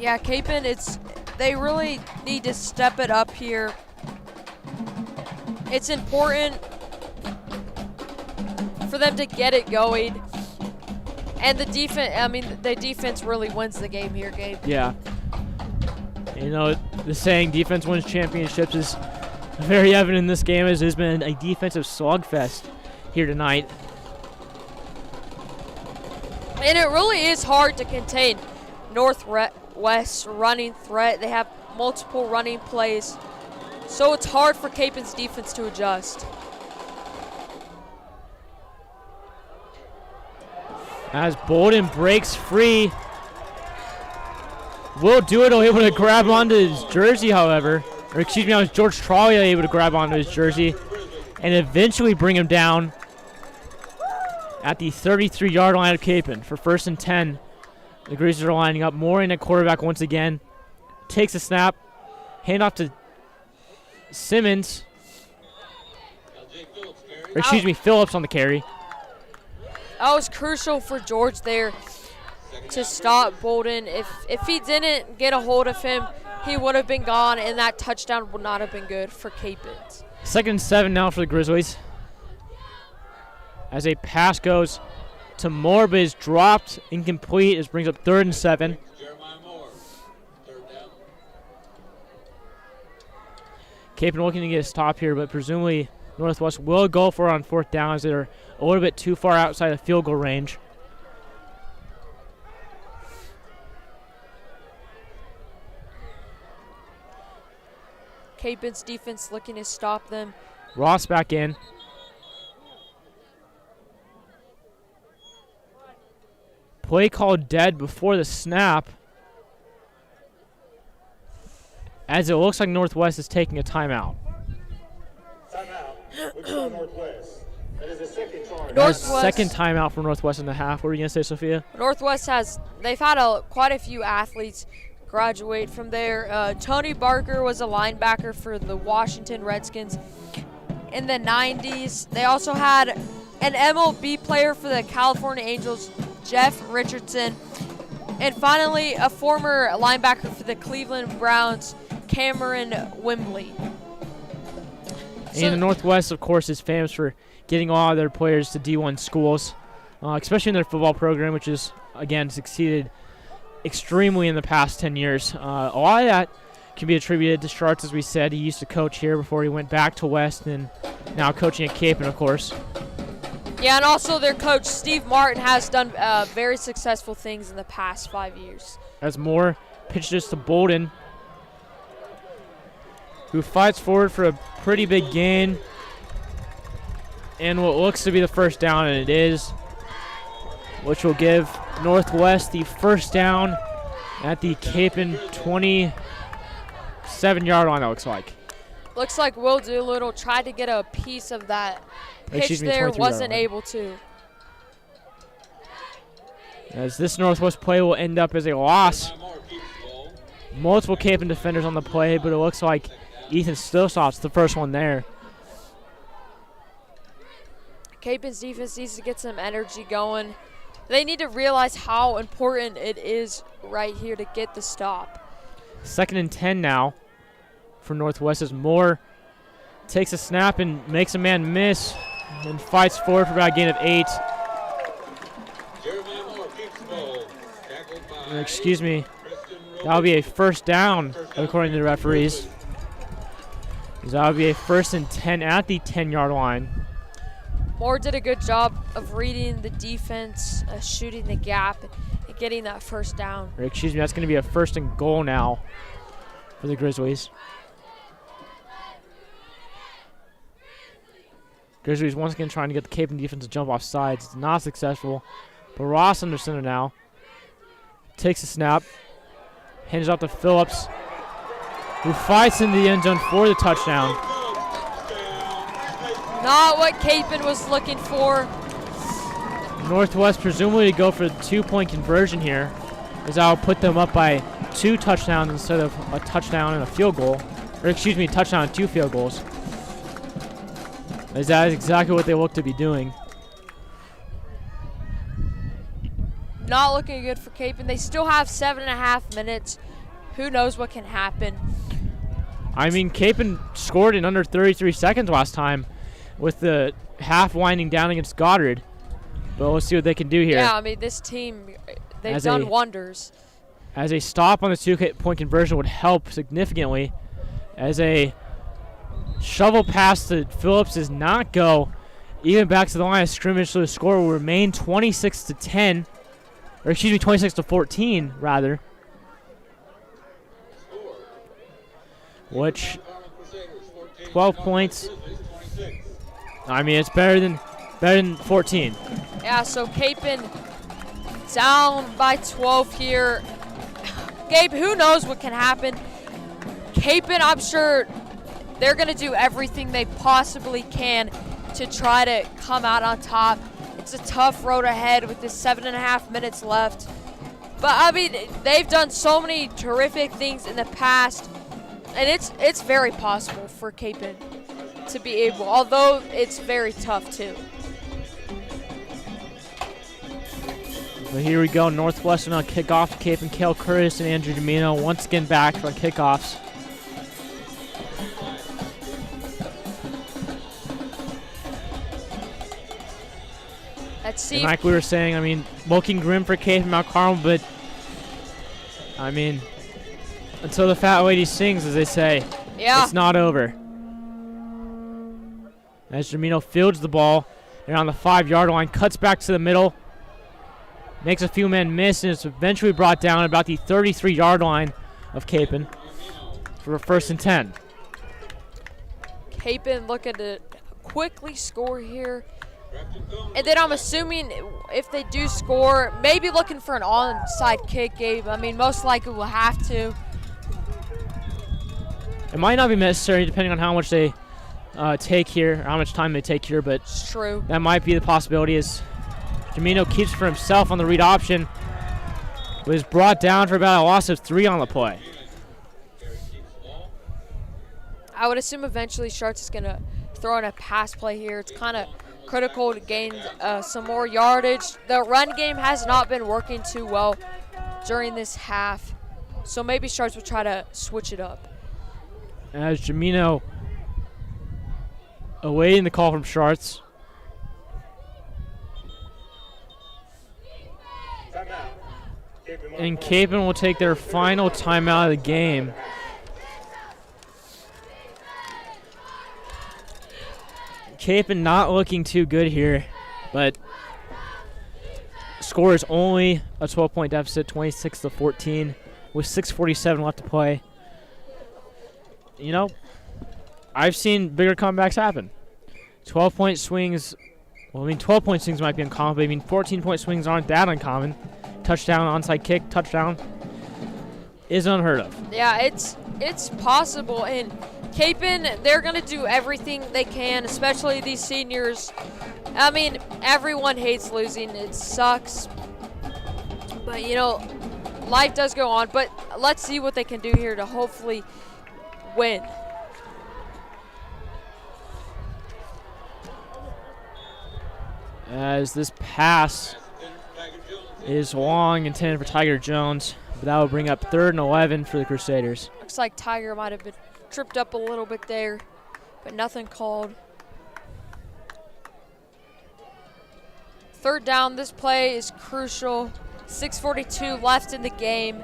Yeah, Capon, they really need to step it up here. It's important for them to get it going. And the defense really wins the game here, Gabe. Yeah. You know, the saying defense wins championships is very evident in this game as there's been a defensive slugfest here tonight. And it really is hard to contain Northwest's running threat. They have multiple running plays. So it's hard for Capon's defense to adjust. As Bolden breaks free. Will Doolittle able to grab onto his jersey, however. Or excuse me, that was George Trollia able to grab onto his jersey and eventually bring him down at the 33-yard line of Capon for 1st and 10. The Grizzlies are lining up. Moore in at quarterback once again. Takes a snap. Hand off to Simmons. Or excuse me, Phillips on the carry. That was crucial for George there to stop Bolden. If he didn't get a hold of him, he would have been gone, and that touchdown would not have been good for Capon. 2nd and 7 now for the Grizzlies. As a pass goes to Moore, but is dropped, incomplete. This brings up 3rd and 7. Capon looking to get a stop here, but presumably Northwest will go for it on 4th down as they're a little bit too far outside of field goal range. Capon's defense looking to stop them. Ross back in. Play called dead before the snap. As it looks like Northwest is taking a timeout. Timeout. Wichita Northwest. That is a second charge. That's Northwest. second timeout for Northwest in the half. What were you going to say, Sophia? Northwest they've had quite a few athletes graduate from there. Tony Barker was a linebacker for the Washington Redskins in the 90s. They also had an MLB player for the California Angels, Jeff Richardson. And finally, a former linebacker for the Cleveland Browns, Cameron Wimbley. And the Northwest, of course, is famous for getting all of their players to D1 schools, especially in their football program, which has, again, succeeded extremely in the past 10 years. A lot of that can be attributed to Sharts, as we said. He used to coach here before he went back to West, and now coaching at Capon, of course. Yeah, and also their coach, Steve Martin, has done very successful things in the past 5 years. As Moore pitches to Bolden, who fights forward for a pretty big gain. And what looks to be the first down, and it is, which will give Northwest the first down at the Capon 27-yard line, it looks like. Looks like Will Doolittle tried to get a piece of that pitch there, 23-yard wasn't line. able to. As this Northwest play will end up as a loss. Multiple Capon defenders on the play, but it looks like Ethan Stillsoft's the first one there. Capon's defense needs to get some energy going. They need to realize how important it is right here to get the stop. 2nd and 10 now for Northwest as Moore takes a snap and makes a man miss and fights forward for about a gain of 8. Jeremiah Moore keeps the ball. Tackled by Excuse me. Kristen That'll be a first down, according to the referees. That'll be a 1st and 10 at the 10-yard line. Moore did a good job of reading the defense, shooting the gap, and getting that first down. Or excuse me, that's going to be a 1st and goal now for the Grizzlies. Grizzlies once again trying to get the Capon defense to jump off sides. It's not successful. But Ross under center now. Takes a snap. Hands off to Phillips, who fights in the end zone for the touchdown. Not what Capon was looking for. Northwest presumably to go for the 2-point conversion here, as that will put them up by 2 touchdowns instead of a touchdown and a field goal. Or excuse me, touchdown and 2 field goals. As that is exactly what they look to be doing. Not looking good for Capon. They still have 7.5 minutes. Who knows what can happen. I mean, Capon scored in under 33 seconds last time with the half winding down against Goddard. But we'll see what they can do here. Yeah, I mean, this team, they've As done wonders. As a stop on the 2-point conversion would help significantly. As a shovel pass to Phillips does not go even back to the line of scrimmage, so the score will remain 26-10. Or excuse me, 26-14 rather. Which 12 points. I mean, it's better than 14. Yeah, so Capon down by 12 here. Gabe, who knows what can happen? Capon, I'm sure they're going to do everything they possibly can to try to come out on top. It's a tough road ahead with this 7.5 minutes left. But, I mean, they've done so many terrific things in the past, and it's very possible for Capon to be able, although it's very tough too. But here we go, Northwestern on kickoff. Capon, Cale Curtis, and Andrew Domino once again back for kickoffs. Let's see. And like we were saying, I mean, looking grim for Capon Mount Carmel, but I mean, until the fat lady sings, as they say, Yeah. it's not over. As Domino fields the ball around the 5-yard line, cuts back to the middle, makes a few men miss, and it's eventually brought down at about the 33-yard line of Capon for a 1st and 10. Capon looking to quickly score here. And then I'm assuming if they do score, maybe looking for an onside kick, Gabe. I mean, most likely will have to. It might not be necessary depending on how much they take here, or how much time they take here, but It's true. that might be the possibility as Jamino keeps for himself on the read option. Was brought down for about a loss of 3 on the play. I would assume eventually Sharks is going to throw in a pass play here. It's kind of critical to gain some more yardage. The run game has not been working too well during this half, so maybe Sharks will try to switch it up. As Jamino awaiting the call from Sharts. And Capon will take their final timeout of the game. Capon not looking too good here, but score is only a 12-point deficit, 26-14, with 6:47 left to play. You know, I've seen bigger comebacks happen. 12-point swings, well, I mean, 12-point swings might be uncommon, but I mean, 14-point swings aren't that uncommon. Touchdown, onside kick, touchdown is unheard of. Yeah, it's possible, and Capon, they're going to do everything they can, especially these seniors. I mean, everyone hates losing. It sucks. But, you know, life does go on. But let's see what they can do here to hopefully win. As this pass is long, intended for Tiger Jones, but that will bring up 3rd and 11 for the Crusaders. Looks like Tiger might have been tripped up a little bit there, but nothing called. 3rd down, this play is crucial. 6:42 left in the game.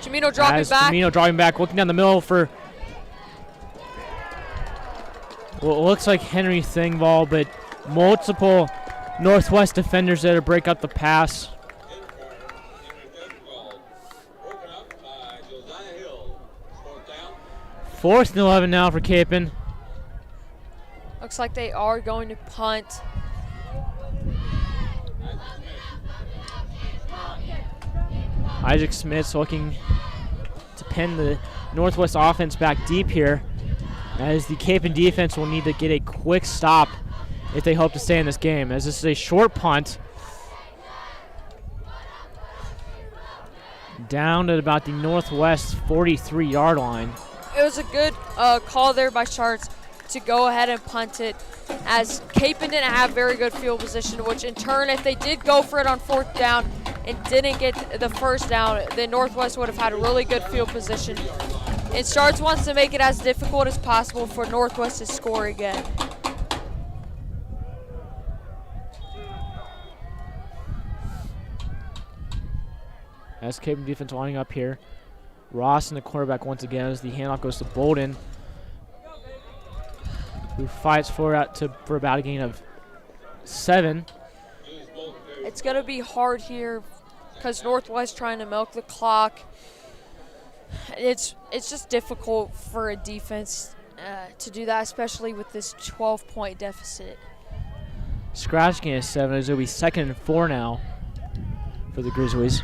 Jamino dropping back. Jamino dropping back, looking down the middle for what looks like Henry Thingvall, but multiple Northwest defenders there to break up the pass. 4th and 11 now for Capon. Looks like they are going to punt. Isaac Smith's looking to pin the Northwest offense back deep here, as the Capon defense will need to get a quick stop if they hope to stay in this game, as this is a short punt. Down at about the Northwest 43-yard line. It was a good call there by Sharks to go ahead and punt it, as Capon didn't have very good field position, which in turn, if they did go for it on 4th down and didn't get the 1st down, then Northwest would have had a really good field position. And Sharks wants to make it as difficult as possible for Northwest to score again. As Capon defense lining up here. Ross in the quarterback once again as the handoff goes to Bolden, who fights for about a gain of 7. It's going to be hard here because Northwest trying to milk the clock. It's just difficult for a defense to do that, especially with this 12-point deficit. Scratch gain of 7 as it'll be 2nd and 4 now for the Grizzlies.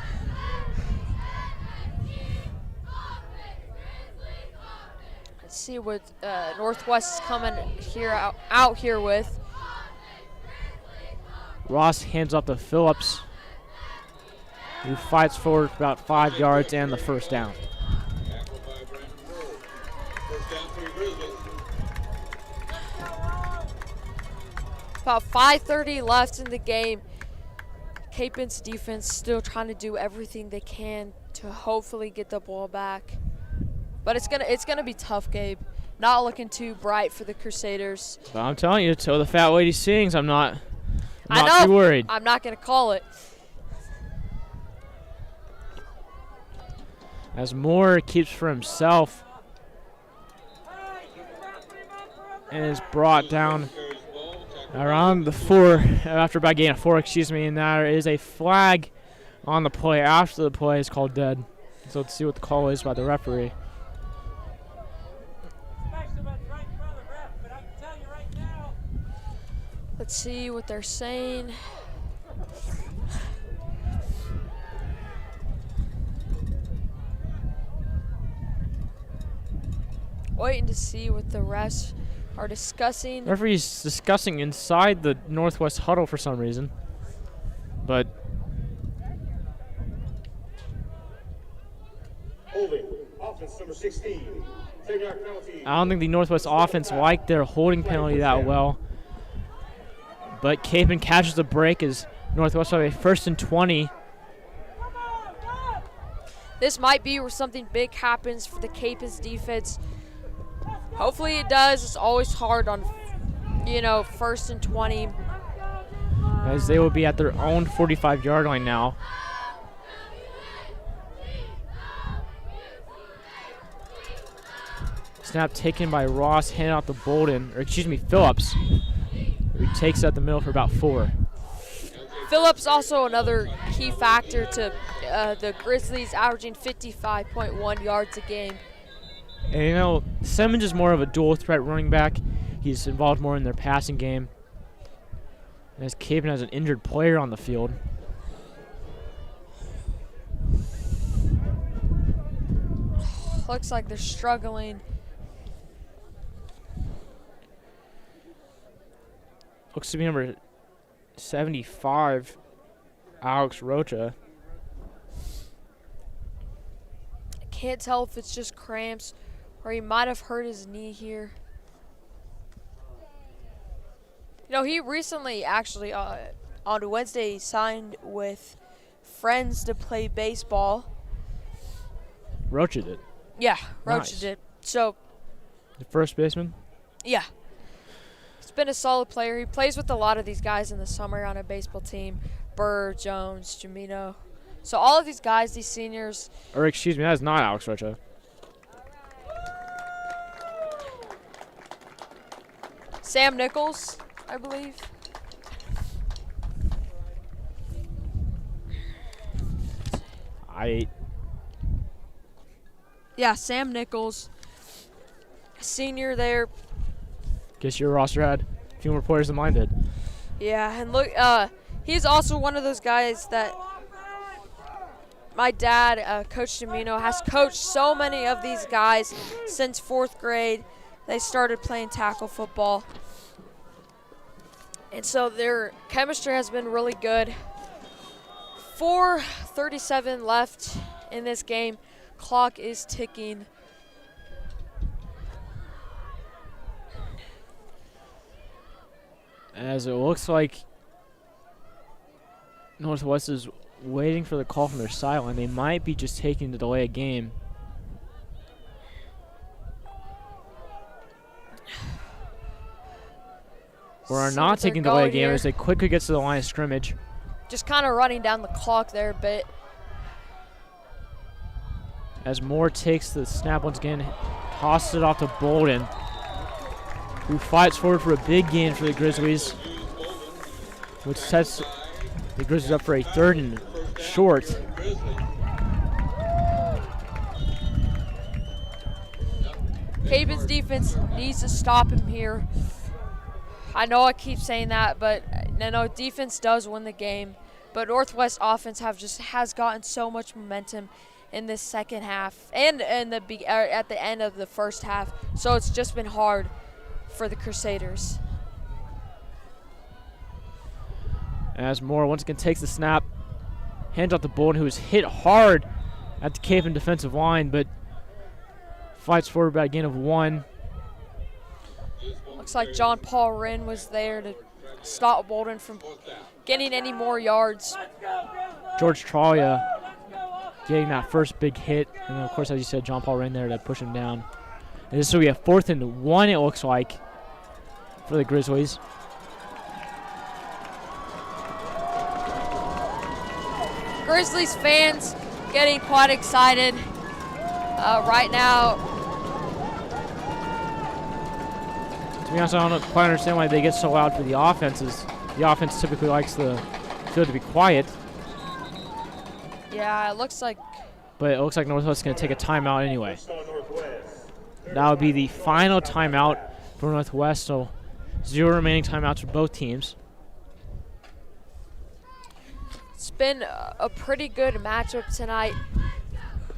Let's see what Northwest is coming here out here with. Ross hands off to Phillips, who fights for about 5 yards and the 1st down. About 5:30 left in the game. Capon's defense still trying to do everything they can to hopefully get the ball back. But it's gonna be tough, Gabe. Not looking too bright for the Crusaders. But I'm telling you, till the fat lady sings, I'm not I know. too worried. I'm not gonna call it. As Moore keeps for himself and is brought down around the 4 after about gain of 4, and there is a flag on the play after the play is called dead. So let's see what the call is by the referee. Let's see what they're saying. waiting to see what the refs are discussing. Referee's discussing inside the Northwest huddle for some reason. But Holding. Offense number 16. 10-yard penalty. I don't think the Northwest offense liked their holding penalty that well. But Capen catches the break as Northwest have a 1st and 20. This might be where something big happens for the Capens defense. Hopefully it does. It's always hard on, 1st and 20. As they will be at their own 45-yard line now. Snap taken by Ross, handed out to Phillips. He takes it at the middle for about 4. Phillips also another key factor to the Grizzlies averaging 55.1 yards a game. And Simmons is more of a dual threat running back. He's involved more in their passing game. As Capen has an injured player on the field. Looks like they're struggling. Looks to be number 75, Alex Rocha. Can't tell if it's just cramps or he might have hurt his knee here. He recently actually on Wednesday signed with Friends to play baseball. Rocha did. Yeah, Rocha Nice. did. So, The first baseman. yeah. He's been a solid player. He plays with a lot of these guys in the summer on a baseball team. Burr, Jones, Jamino. So all of these guys, these seniors. Or excuse me, that is not Alex Rocha. Sam Nichols, I believe. Yeah, Sam Nichols. Senior there. Guess your roster had a few more players than mine did. Yeah, and look, he's also one of those guys that my dad, Coach Jamino, has coached so many of these guys since 4th grade. They started playing tackle football. And so their chemistry has been really good. 4:37 left in this game. Clock is ticking. As it looks like Northwest is waiting for the call from their sideline. They might be just taking the delay a game. Or are See not what they're taking delay a going game here. as they quickly get to the line of scrimmage. Just kind of running down the clock there a bit. As Moore takes the snap once again, tosses it off to Bolden, who fights forward for a big gain for the Grizzlies, which sets the Grizzlies up for a 3rd and short. Capen's defense needs to stop him here. I know I keep saying that, but no, defense does win the game. But Northwest offense has gotten so much momentum in this second half and at the end of the first half. So it's just been hard for the Crusaders. As Moore once again takes the snap, hands off to Bolden, who is hit hard at the Capen defensive line, but fights forward by a gain of 1. Looks like John Paul Wren was there to stop Bolden from getting any more yards. George Tralia getting that first big hit, and then of course, as you said, John Paul Wren there to push him down. And this will be a 4th and 1, it looks like, for the Grizzlies. Grizzlies fans getting quite excited right now. To be honest, I don't quite understand why they get so loud for the offenses. The offense typically likes the field to be quiet, Yeah, it looks like but it looks like Northwest is going to take a timeout anyway. That would be the final timeout for Northwest, so 0 remaining timeouts for both teams. it's been a pretty good matchup tonight.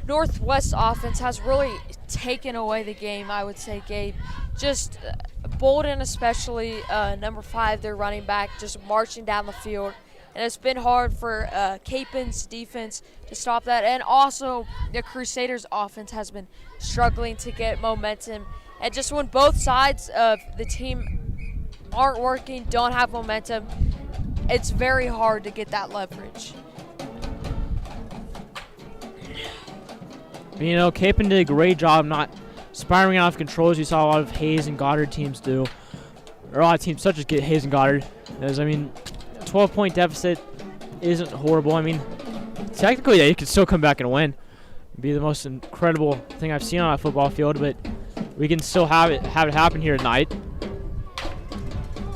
Northwest offense has really taken away the game, I would say, Gabe. Just Bolden, especially number 5, their running back, just marching down the field. And it's been hard for Capen's defense to stop that. And also, the Crusaders' offense has been struggling to get momentum. And just when both sides of the team aren't working, don't have momentum, it's very hard to get that leverage. You know, Capen did a great job not spiraling out of control as you saw a lot of Hayes and Goddard teams do. Or a lot of teams such as Hayes and Goddard. As, I mean, 12-point deficit isn't horrible. I mean, technically, yeah, you could still come back and win. It'd be the most incredible thing I've seen on a football field, but we can still have it happen here tonight.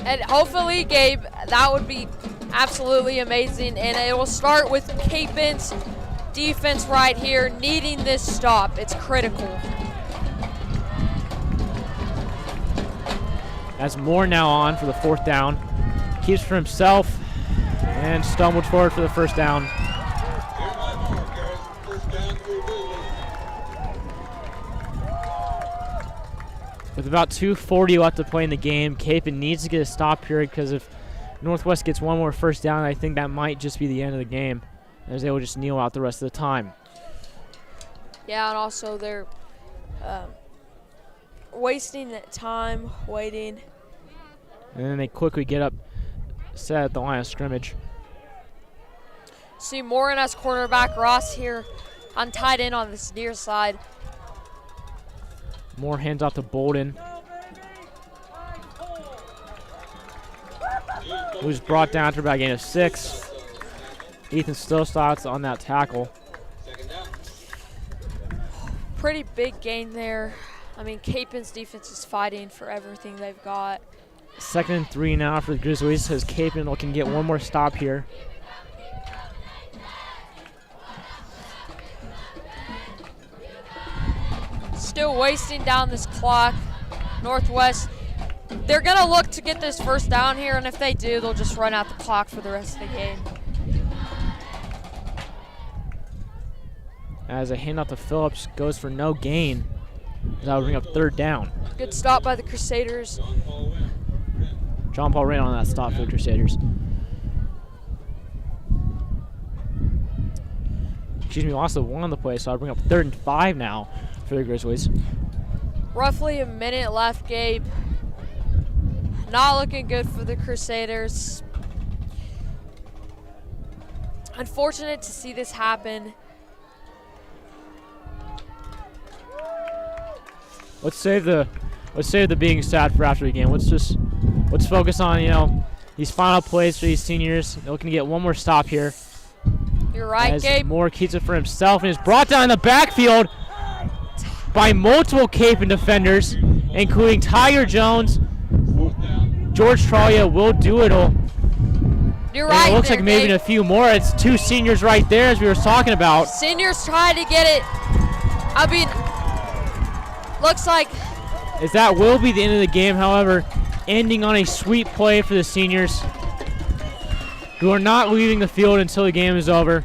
And hopefully, Gabe, that would be absolutely amazing. And it will start with Capen's defense right here needing this stop. It's critical. As Moore now on for the 4th down. Keeps for himself and stumbled forward for the 1st down. With about 2:40 left to play in the game, Capen needs to get a stop here because if Northwest gets one more 1st down, I think that might just be the end of the game, as they will just kneel out the rest of the time. Yeah, and also they're wasting time waiting. And then they quickly get up, set at the line of scrimmage. See Morin as quarterback, Ross here on tight end on this near side. Moore hands off to Bolden, who's brought down after about a gain of 6. Ethan Stillstock's on that tackle. Pretty big gain there. I mean, Capen's defense is fighting for everything they've got. 2nd and 3 now for the Grizzlies, as Capen looking to get one more stop here. Still wasting down this clock. Northwest, they're going to look to get this 1st down here, and if they do, they'll just run out the clock for the rest of the game. As a handoff to Phillips goes for no gain. That would bring up 3rd down. Good stop by the Crusaders. John Paul ran on that stop for the Crusaders. Excuse me, lost the 1 on the play, so I'll bring up 3rd and 5 now for the Grizzlies. Roughly a minute left, Gabe. Not looking good for the Crusaders. Unfortunate to see this happen. Let's save the being sad for after the game. Let's focus on, you know, these final plays for these seniors. They're looking to get one more stop here. You're right, as Gabe. Moore keeps it for himself and is brought down in the backfield by multiple Capen defenders, including Tiger Jones, George Tralia, Will Doolittle. You're And right. it looks like maybe Gabe. a few more. It's 2 seniors right there, as we were talking about. Seniors trying to get it. I mean, looks like As that will be the end of the game, however, ending on a sweet play for the seniors, who are not leaving the field until the game is over.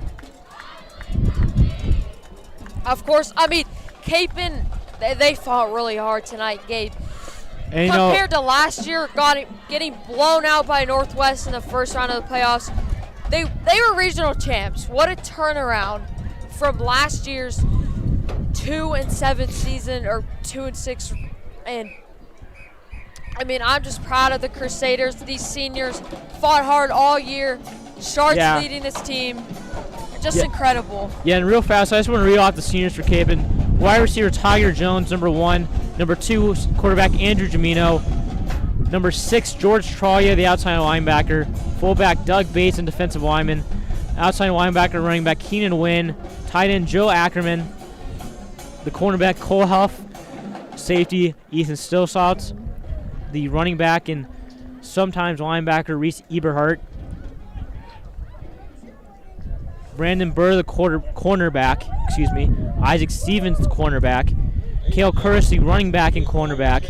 Of course, I mean, Capen, they fought really hard tonight, Gabe. And you know, Compared to last year, getting blown out by Northwest in the 1st round of the playoffs, they were regional champs. What a turnaround from last year's 2-7 season, or 2-6, and I mean, I'm just proud of the Crusaders. These seniors fought hard all year. Sharks leading this team. Just incredible. Yeah, and real fast, I just want to read off the seniors for Capen. Wide receiver Tiger Jones, number 1. Number 2, quarterback Andrew Jamino. Number 6, George Tralia, the outside linebacker. Fullback Doug Bates, and defensive lineman. Outside linebacker, running back Keenan Wynn. Tight end Joe Ackerman. The cornerback Cole Huff. Safety Ethan Stillsalt. The running back and sometimes linebacker Reese Eberhardt. Brandon Burr, the cornerback. Isaac Stevens, the cornerback. Cale Curtis, the running back and cornerback.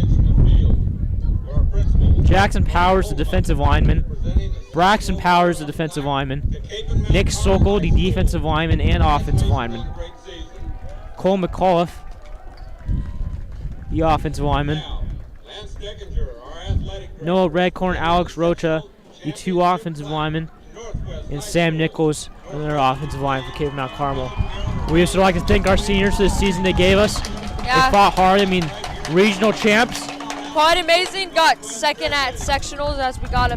Jackson Powers, the defensive lineman. Braxton Powers, the defensive lineman. Nick Sokol, the defensive lineman and offensive lineman. Cole McAuliffe, the offensive lineman. Now, Lance Deckinger, our athletic Noah Redcorn, Alex Rocha, the 2 offensive linemen. Northwest And Sam Nichols, another offensive line for Cape Mount Carmel. We just would like to thank our seniors for the season they gave us. Yeah. They fought hard. I mean, regional champs. Quite amazing. Got second at sectionals as we got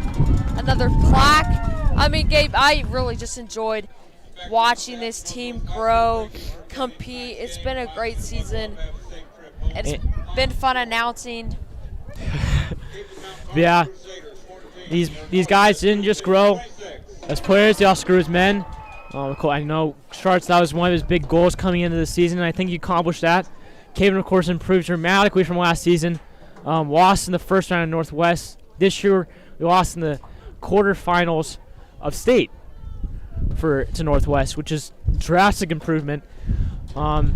another plaque. I mean, Gabe, I really just enjoyed watching this team grow, compete. It's been a great season. It's been fun announcing. Yeah, these guys didn't just grow as players, they also grew as men. I know Sharts, that was one of his big goals coming into the season, and I think he accomplished that. Caven, of course, improved dramatically from last season. Lost in the first round of Northwest. This year, we lost in the quarterfinals of state to Northwest, which is drastic improvement. But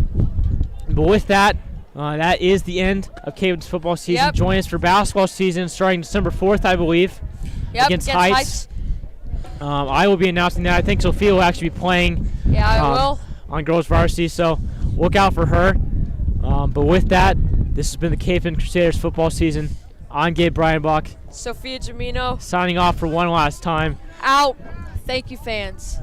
with that, that is the end of Caven's football season. Yep. Join us for basketball season starting December 4th, I believe, against Heights. I will be announcing that. I think Sophia will actually be playing Yeah, I will. on girls varsity, so look out for her. But with that, this has been the Cape Crusaders football season. I'm Gabe Bryanbach, Sophia Jamino signing off for one last time. out. Thank you, fans.